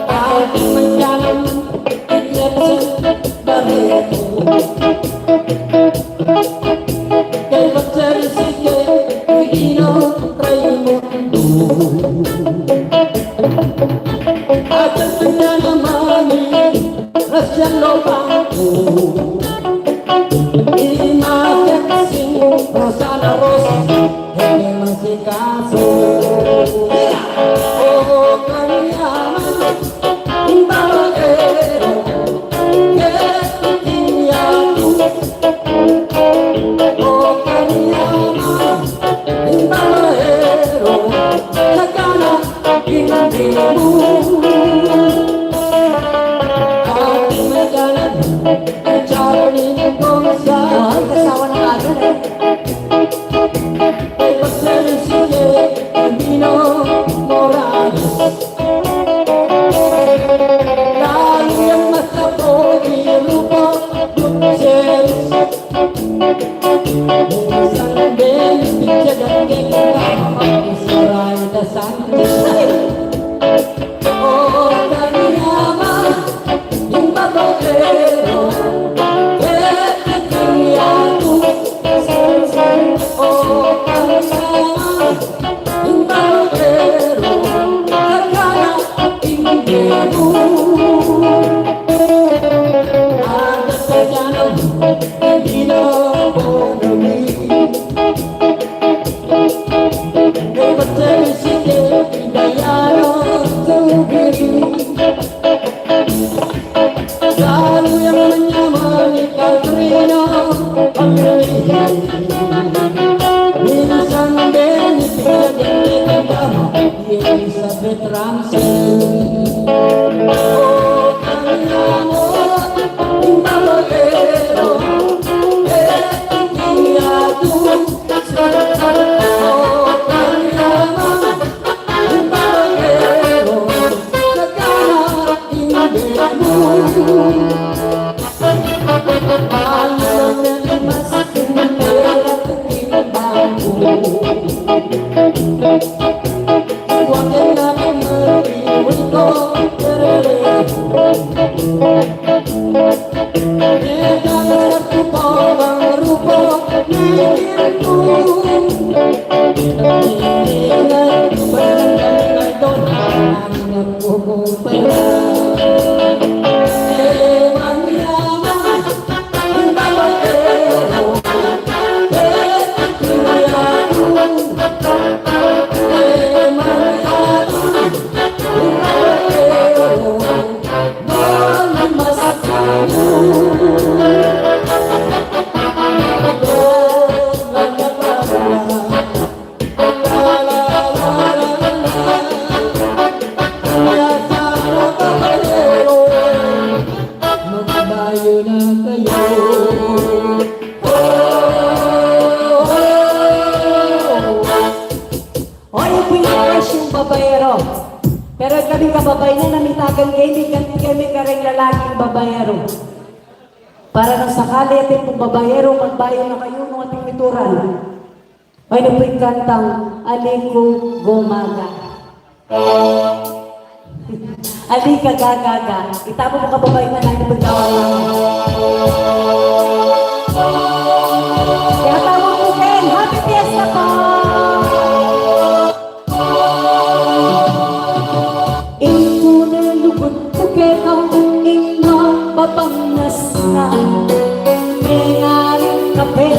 Aking Manyalang Inlepsen Barreto Kay Magsarisike Pino Raimundo Aking Manyalang Mami Rasyan Lobato Imagat Sing Rosana Rosa Hemi Masikaso Oh Kanyaman Imbalero Ketiyatu Oh Kanyaman Imbalero Sagana Indimu Aking Majalan Charlie Gonzales Wow, kasawa ng agad eh. Ay pagsarisige Pino Morales Lalo yung masapo Irupo Gutierrez Isang belis Pichagan Kekama Israel Sanchez Oh Kanyaman Yung babagero Ketiyatu Oh Kanyaman Yung babagero Sagana Indimu Ada Sajano Indino Bonomi Kay Magsarisike Dayano Tubiri Lalo yung manyaman ni Katrina Pagrihi Minsan din ipinagin ni Kama Elizabeth Ramsey Oh, Kanyaman Yung babagero Ketiyatu Oh, Kanyaman Yung babagero Sagana Indimu Alam na mas Pinera Ketimbangku Huwag na mag-iwin ko Nagkakarap ko po ang rupo Nagkirin ko Ingat ba ng doon Ang nagpupumpay Manyaman Yung babagero Ketiyatu Manyaman Yung babagero Manamasakano Magbayo na kayo O, yung pinakash yung babayero. Pero kami kababay na namitagan kami kareng lalaking babayero. Para nang sakali ating pong babayero, magbayo na kayo ng ating mituran. Ay na po'y kantang Aliko Gumaga. Alika Gagaga. Itabo mo kababay na lang yung pagkawalan. Kaya tawag mo Ken, happy fiesta po! Lugod ko kaya ing mapapangas na Mengaling kape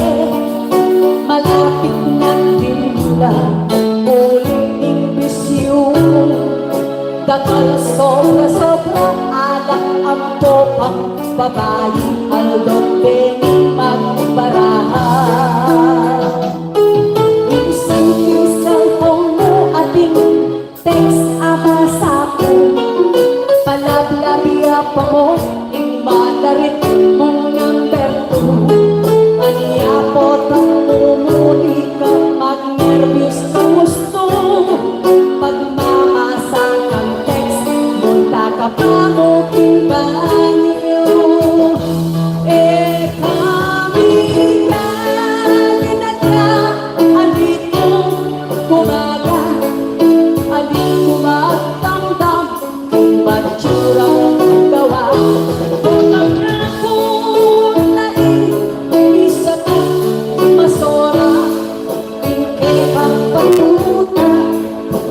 Malapit na timula Uling imbisyon Dakal sobra Alak ang popang babae Aldong penging magbaraha Minsan yung cellphone mo ating text ama sa akin Palablabiya pa mo, ing madarit mong number 2 Aniya po tumumuli ka, mag-nervous ka gusto Pagmamasa kang text, munta ka pa mo kinbanyo Eka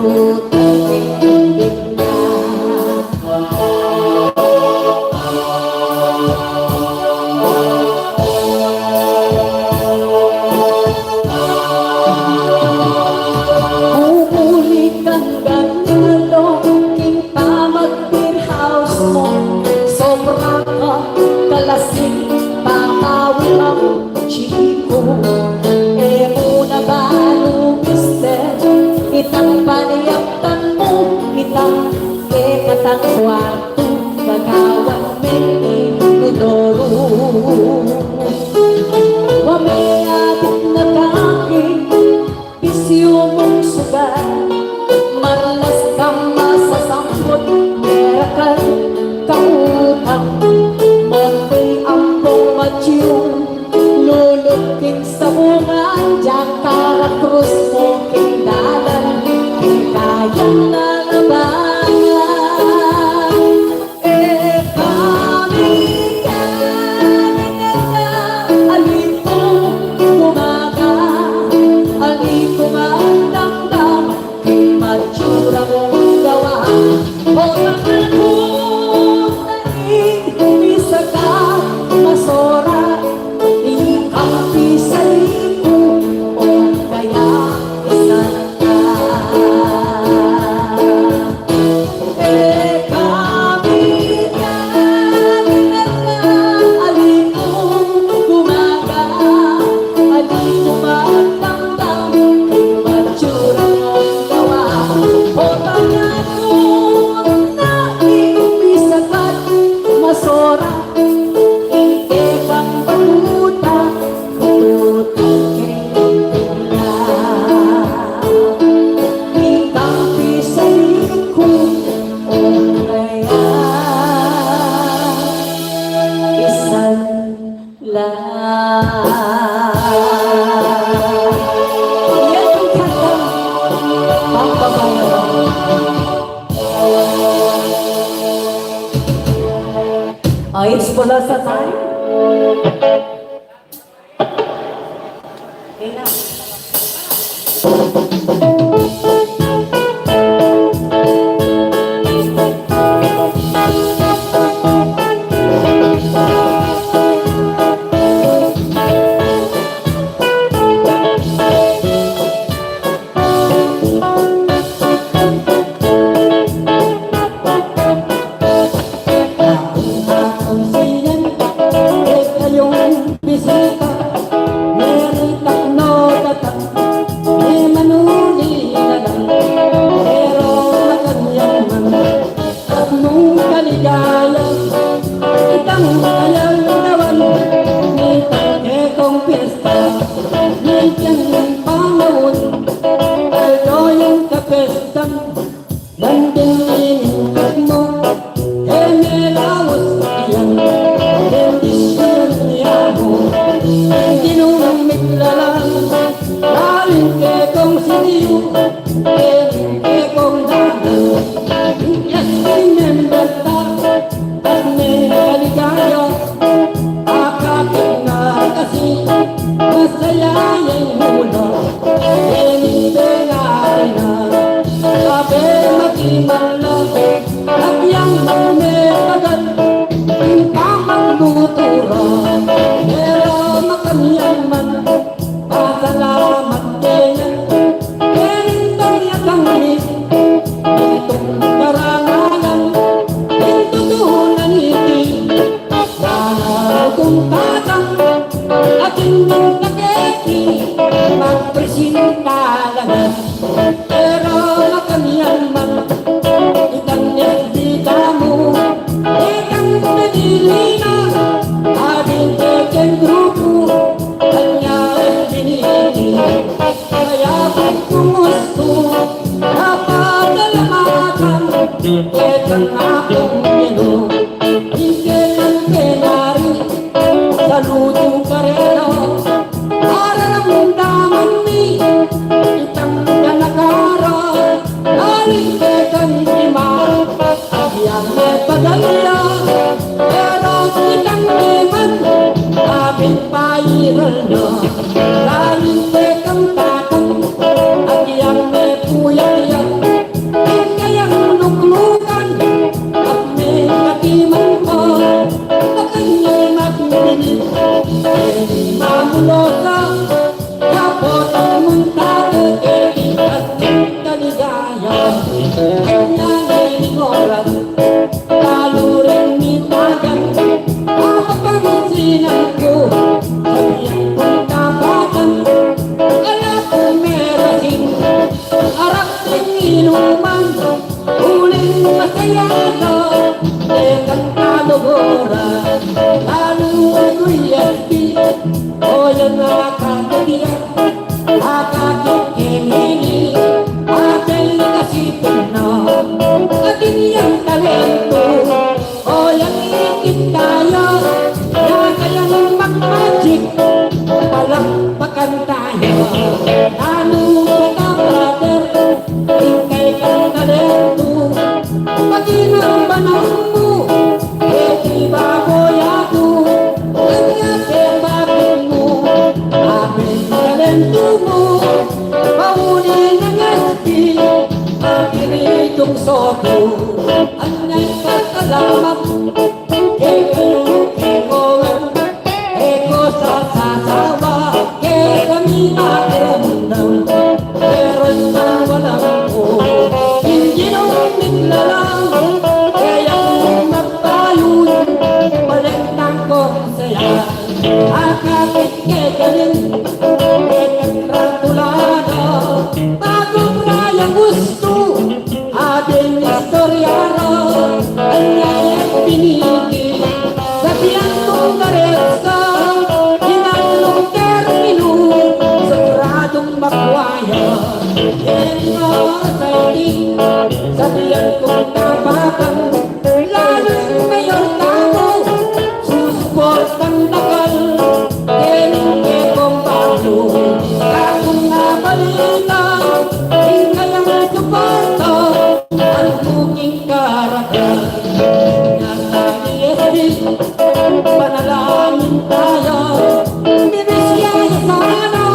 Humulik hanggang nalongking pa mag-beer house mo. Sobra ka kalasing, pakawin ang chiko. Eh muna ba mister, itang paniyaptan mo, itang katang kwarto, kagawang may inodoro. Mamayabit na kaki, bisyo mong sugat, malas kang masasangkot, pera kang kautang. Moto'y ampong matyong, luluking sa bunga, diyan Cruz mo kindalan, kayang nalabanan. Eh kami ka, alito umaga, alito magdamdam, matsura mong gawa. O tangan mo, isa ka, masora, ikaw pisay ko, o kaya isa ka. Eh kami ka, alito gumaga, alito magdamdam, matsura mong gawa. O tangan mo, isa ka, masora, ikekang paluta, tutukin na. Ikang pisay ko, o kaya isang lang. Yan ang kantang pampabayan. It's pula sa time. Okay na. Ang sinan, eh kayong bisita, meron takno tatak, may manuli na lang, pero maganyang man, at nung kaligaya, itang ayaw nawan, may takekong pista, may tiyang panahon, pero yung kapestang, banding iningkat mo, eh melawos yan, bendisyon niya mo, ginumit na lang, galing kekong siniyo, kekong dahan, yes, remember that, at may kaligaya, akapit na kasi, masaya yung hula, hindi natin na, sabi magimala, at yang matagal, yung pamaglutura, pero makanyang man, pasalamat ganyan, ganitong yakangit, itong karangalan, pintutunan iti, sana kung tatang, at hindi nakeki, magpresinta lang, pero makanyang man, itang nesdita mo, ikang nadilina, ating kekeng grupo, kanya ay binili, kaya kung kumusto, napadalamatan, ikang akong ino, ikekang kenari, saludo ka rin, para namdaman mi, itang kanakaran, galing kekang ima, yang may padalya, pero itang iman, aking pairal na, galing kekang tatang, at yang may puyak-yak, kanya nilikoran, lalo rin nitagan, makapansinan ko, sabihan kong tapakan, kaya pumerahing, harap ng inuman, huling masaya ka, dekang kaluguran, lalo ako'y aspi, o yan nakakatiyak, nakakikimili, ating kasipin na, ating yung talento, o yan ikit tayo, na kayang mag-magic, palakpakan tayo, lalo ka brother, ikay kang talento, pati ng banang mo, di bago yato, kanya bakit mo, aking talento mo, mahuli ng SP, makiritong soto, anay kasalamat, eko sa sasawa, kami makiramdam, meron na walang ko, hindi nung naglalang, kaya kung magpayun, balik ng kong saya, akakit kagaling, ekatratulada, bago kaya gusto, ating istoryara, kanyang pinigil, sabihan kong karesa, hinalong termino, siguradong makwaya, yan nga sa iting, sabihan kong tapakan, lalo ngayon ako, susuportang takal, hindi kong paano, kakong nabalita, hindi kayang suporta, ang buking karakter, nasa ESD, panalangin tayo, binisyaya sana,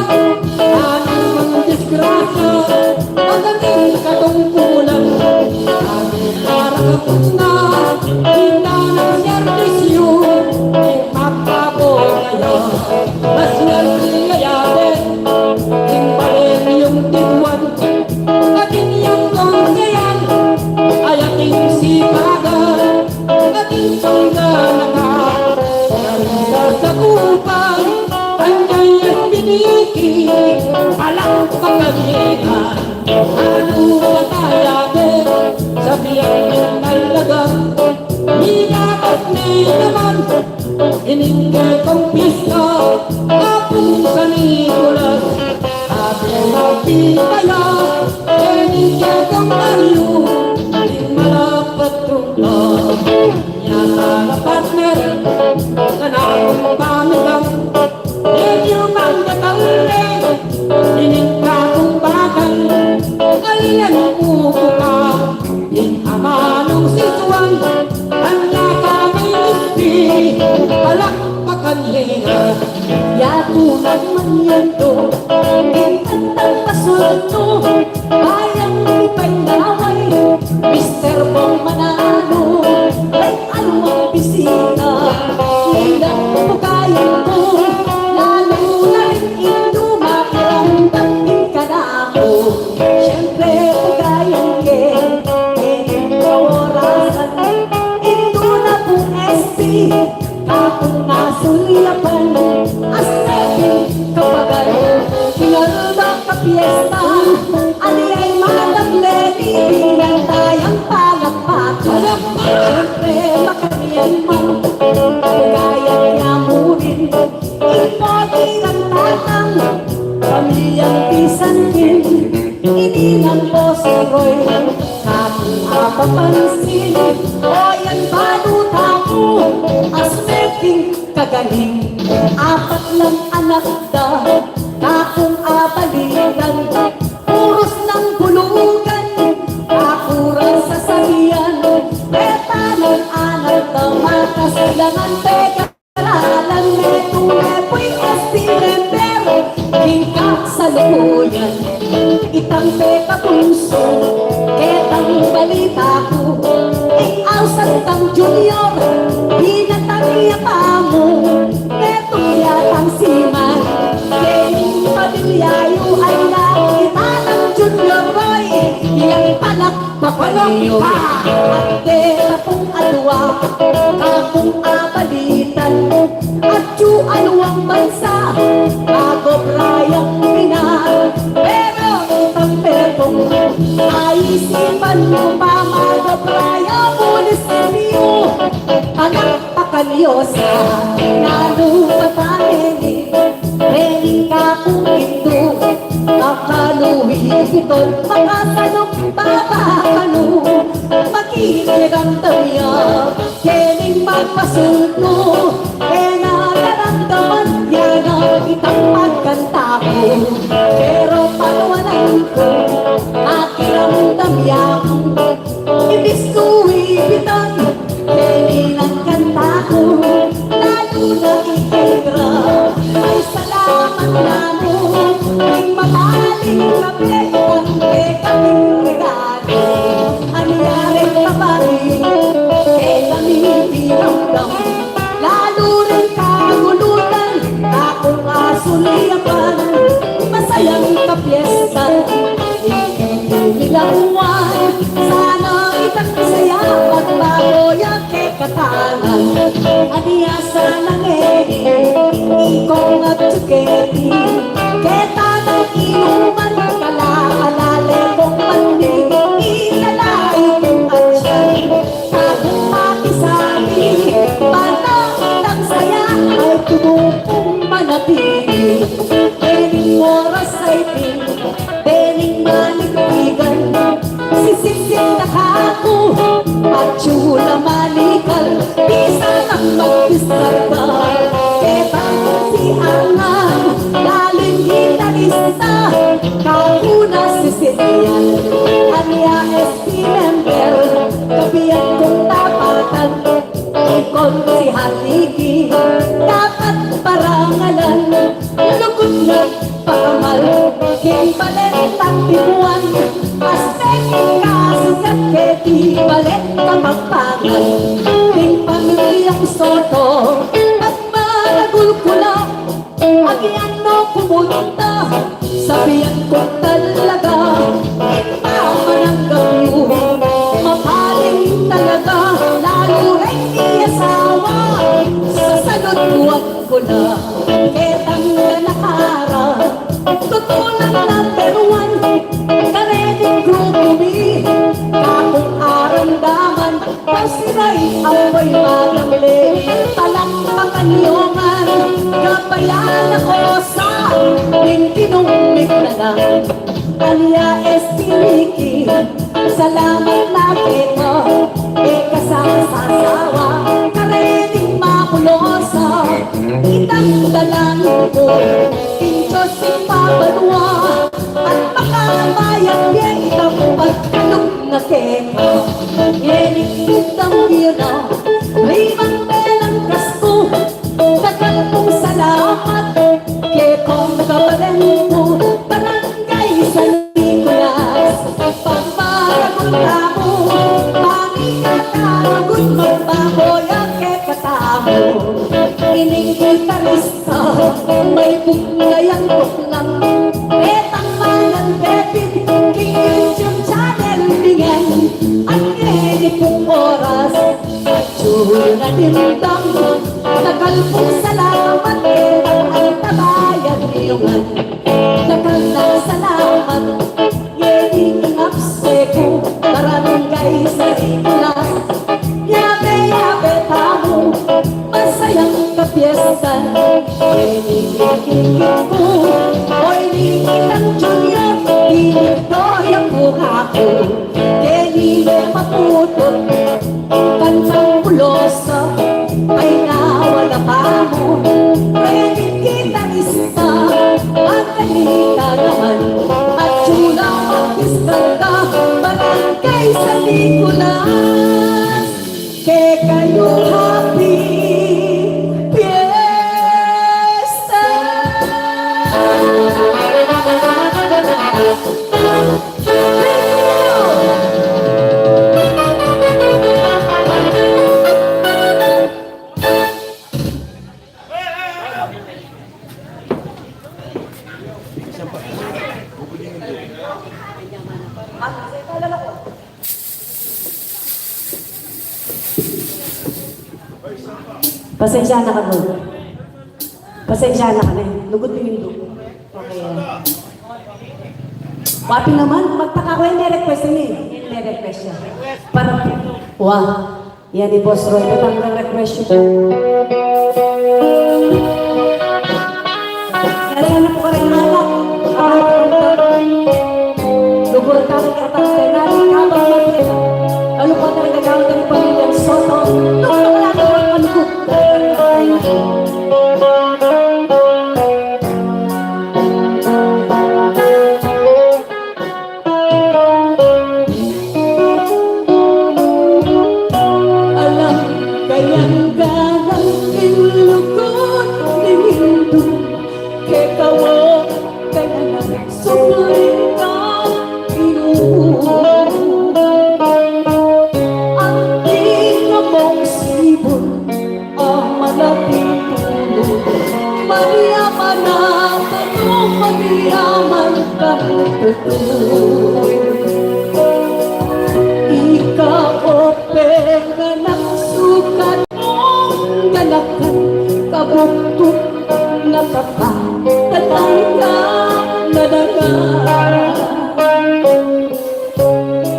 anong disgrasya, magaling katungkulan, aming harap na, hindi na servisyo, magpapagaya, mas nagsigayatin, tingbalin yung tingwan, ating yung kongsayan, ay ating sipagan, ating pangganakan, ganda sa kupang, kanya'y at biniki, palang pagkagigan, ano katayatin, sabihan ng talagang, hinapat ni naman, iningay kong pista, kapong sa Nicolas, sabi ng pitaya, iningay kong tayo, di malapat trungka, nyata na partner, kanakong pamigang, medyo manggatali, iningka kong bakal, aliyan upo ka, yung amanong sitwang, ang nakakay ispi, palakpakan hinga, yato naman yan to, ingkantang pasunto, bayang ipay naway, Mr. Bong Manalo, ay anong bisita, ilang pukayan ko, lalo na rin induma, piramdam ka na ako, syempre pukayan orasan, ito na pong SP, akong nasulapan, asepin kapag pinalda ka piyesta, ali ay malagleti, bilang tayang palakpakan, syempre makariyan man, kaya niya mo rin, ipoti ng tatang, pamilyang pisan din, ininang mo si Roy, papansin, o yan baluta ko, aspeting kagaling, apat lang anak da, kakong abaligan, puros ng bulugan, kakuran sa sabihan, peta ng anak da, makasilangan, teka, karalan, neto, epoy, estirembero, hingkak sa lukuyan, itang teka punso, ketang balita ko, ikaw sa tang junior, binatangya pa mo, netong yatang siman, kening pamilyayo ay nakita ng junior boy, yang palak Pakaliyo ate tapong adwa kapong abalitan at yu aluang bansa bago prayang pinal pero tampetong aisipan mo pa mago praya munisipyo anak pakalyosa nalupatanin rening kakong ito Akaluwi ito'y makasalok babakalo Makinig ang tabiya Kening magpasuno Kaya nararamdaman yan ang itang pagkanta ko Pero panawalan ko Akiramdam yan Ibig ko ibitan Kening ang kanta ko Lalo na ikira Ay salamat na mo Ang mamahaling kape ang kaming regalo Anyaring kaparin kami pinamdam Lalo rin kagulutan Akong asuliyapan Masayang kapiesta Nilawan Sana itang saya Magbago yung kekatangan Aniya sana Ikong at tsuketi Keta ng inuman Kala-kalale kong mandi Inalayo kong atyan Kagong makisabi Panang ng saya Ay tumupong manatili Bening oras ay ting Bening maligpigan Sisip-sip na kako At yula malikal Bisa nang magdiskarga Ketang si Angan Laling gitarista Kauna si Sitian Anya SP member Kabiyan kong tapatan Ikon si Hatiki Dapat parangalan Lugod na pakamal King balet taktibuan Aspek kasugat Keti balet kamagpangan King pamilyang soto At maragul ko lang Agyan no pumunta Sabihan ko talaga Tama ng gabi Mapaling talaga Lalo rin iasawa Sa salot huwag ko na Ketang na nakara Totoo ng number one Karening grupo mi Kapong aramdaman Pasiray away magamli Talampakan yongan Kabayan ako sa Tinumig na lang Kanya estiriki Salamat na kita kasama sa asawa Karening makulosa Itang dalang ko Kinchos si Pabanwa At makamayan Yang itang pagkanong na kema Yenik kitang bina Limang belang kasko Tagal kong salamat Kekong kabalan mo Barangay San Nicolas Pagmaragol ka mo Pangikatagod Magbaboy ang kekatamo Ining gitarista May bugayang tuklang Betang manan Bepin King YouTube channel Bingen Ang edit kong oras Tsura na dindang Tagal kong salamat Ang tabayan niyongan Tagal na salamat Yening ingapse ko Barangay sa Nicolas Yabe-yabe tamo Masayang kapiestan Yening ko Oy nikitang junior Dinitoyang buha ko Yening maputol Kantang pulosa Ay nawala pa mo Pwede gitarista Magkalita naman At sulang mag-iskalda Barangay sa Nicolas Kaya kayo happy Fiesta Pasensya na ka doon. Pasensya na ka na eh. Lugod mo yung dugo. Okay. Wapi naman, magtaka ko yung request niya eh. May request siya. Parang, wow. Yan ni Boss Roy. Ito ang request siya. Sana po ka rin anak. Lugod kami katang natin habang magpita. Ano pa talaga gawin ng pamilyang Soto? Nung wala na ang malugod. Alam kayang galang inlugod ni Hindu. Kaya kawo kaya na sumaling ka ang ina mong sibol ang malapit tulog. Mayaman na ako, mayaman ka totoo. Ikaw o pera ng sukat mong ganakan, kabuktot na tatay ka na daga.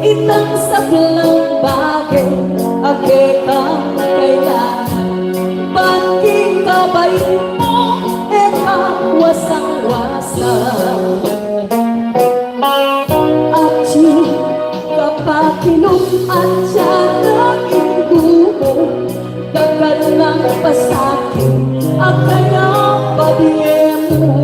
Itang sablang bagay, agekang kailangan. Pagking kabay mo, wasang-wasang. At kapakinom at siya ng ibumo, dagal ng pasakin, ang kanyang pabiyem mo.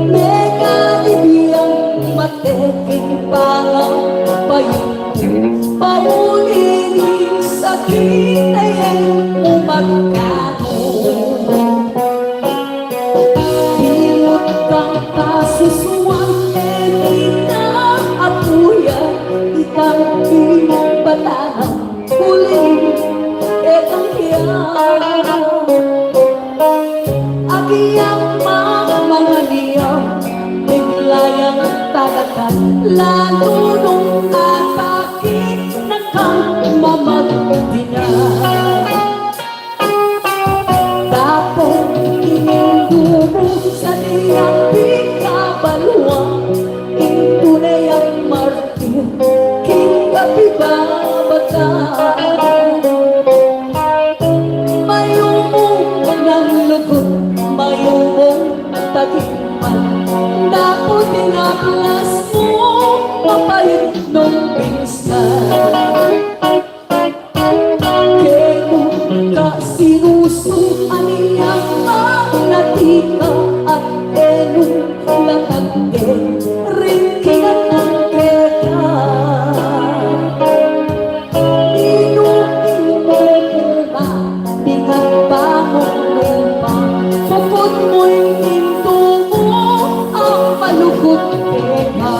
Mega ibiyang mateking parang bayin, pauliling sakit ay umagkano. Hilot kang kasusuan, di na apuyan, itang ibatang huling etang hiyan. Agiyang mga niyang biglayang tagakan, lalo nung atake na kang mamagdinan. Tapos inindumo sa niyang pikabaluang, intunay ang martir, kikapibabata. Mayumong ng lugod, mayumong tagigman, naku tinaplas mo, mapayot nung pinsan. Kemo ka sinusuan niyang natika at enong natagde, rin kinatang keta. Inumin mo ba, bigat ba mong lupa, pupot mo'y pinto mo, ang malugod keta.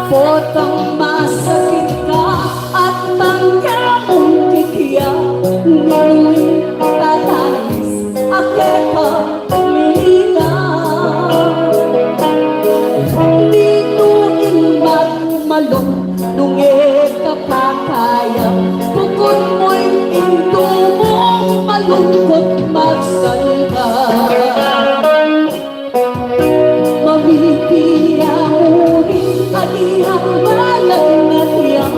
Potang masakit ka at tangga mong kikya, ngayon tatanis, akeka nila. Dito inbat malong, nung kapakaya, bukod mo'y pinto mo, malungkot magsalita. Mamitiyahunin kaniyang malang na tiyang,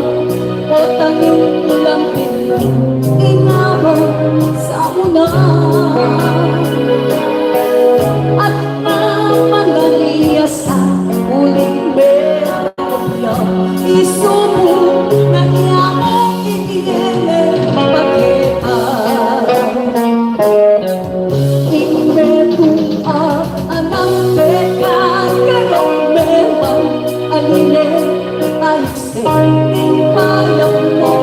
o tanging ulang pinto, inabang sa una. At mga niya sa uling merapya, isubo na niya mong itinele pakita. Inbetong anang pekan karong memang alile ayse impayang mo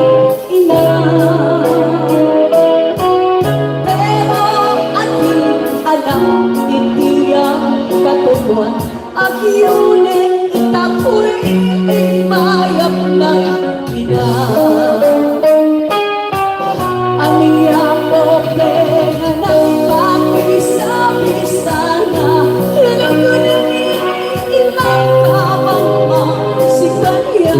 ina. Pero ating alam itiyang katuluan, agyunin itapoy imayap ng ina. Aniya po pena ng pakisa-bisa na, lalagunin ilang kapang si kanya.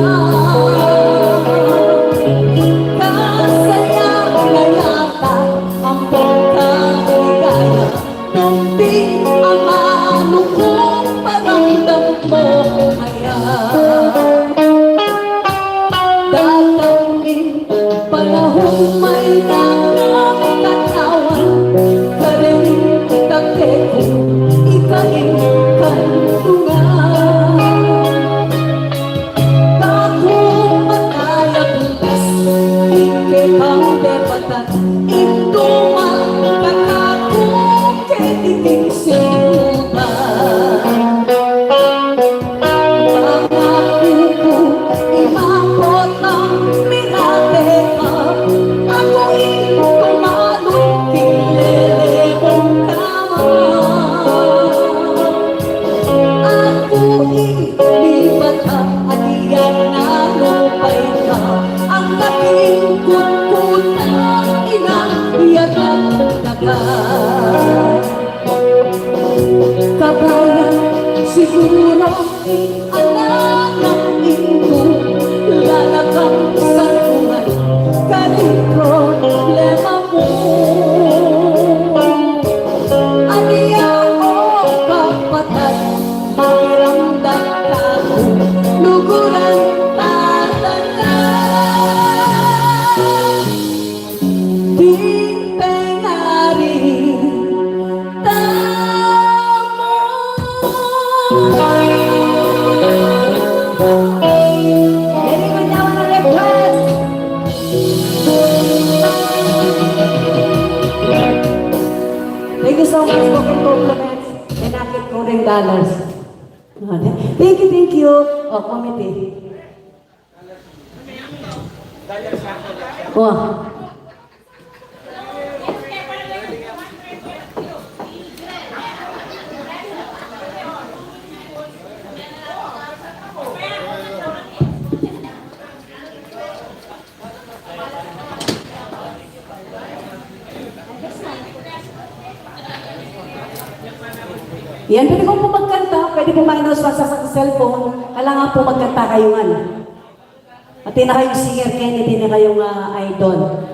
Datangin panahon may naraming katawan, karinig takeko, ikain kanungan. Takong matayag-ulas, ikipang depatan, induman kakakong ketiting sinuban. Pangako imamot ang mirate ka, ako'y tumalon kilelebong kamay. Ako'y libat ka at iyan na lupay ka, ang laking kutkut ng inang iyagan dagat. Kabayan, siguro anak ng ito, lalakang sa buhay, kahit problema mo. Aniya o kapatid, makiramdam ka mo, luguran tatanan. Di pengari tamo. Jadi menyawa na request. Thank you so much for your compliments and aking $10. Thank you. Oh, committee. Wah. Yan, pwede po magkanta, pwede po minus sa cellphone, kailangan po magkanta kayo nga. At na kayong singer, Kennedy na kayong idol.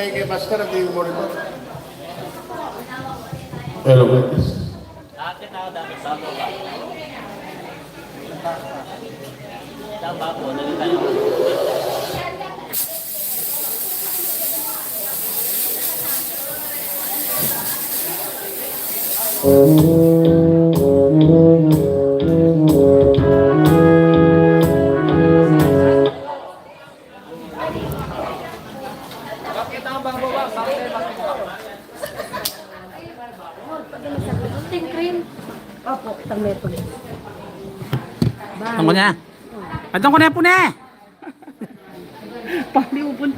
Kay Master, hindi mo rin mo. Hello, guys. Akin na dami bago ba? Dami bago, dali tayo. Atong ko niya. Atong ko na po na. Pali upon.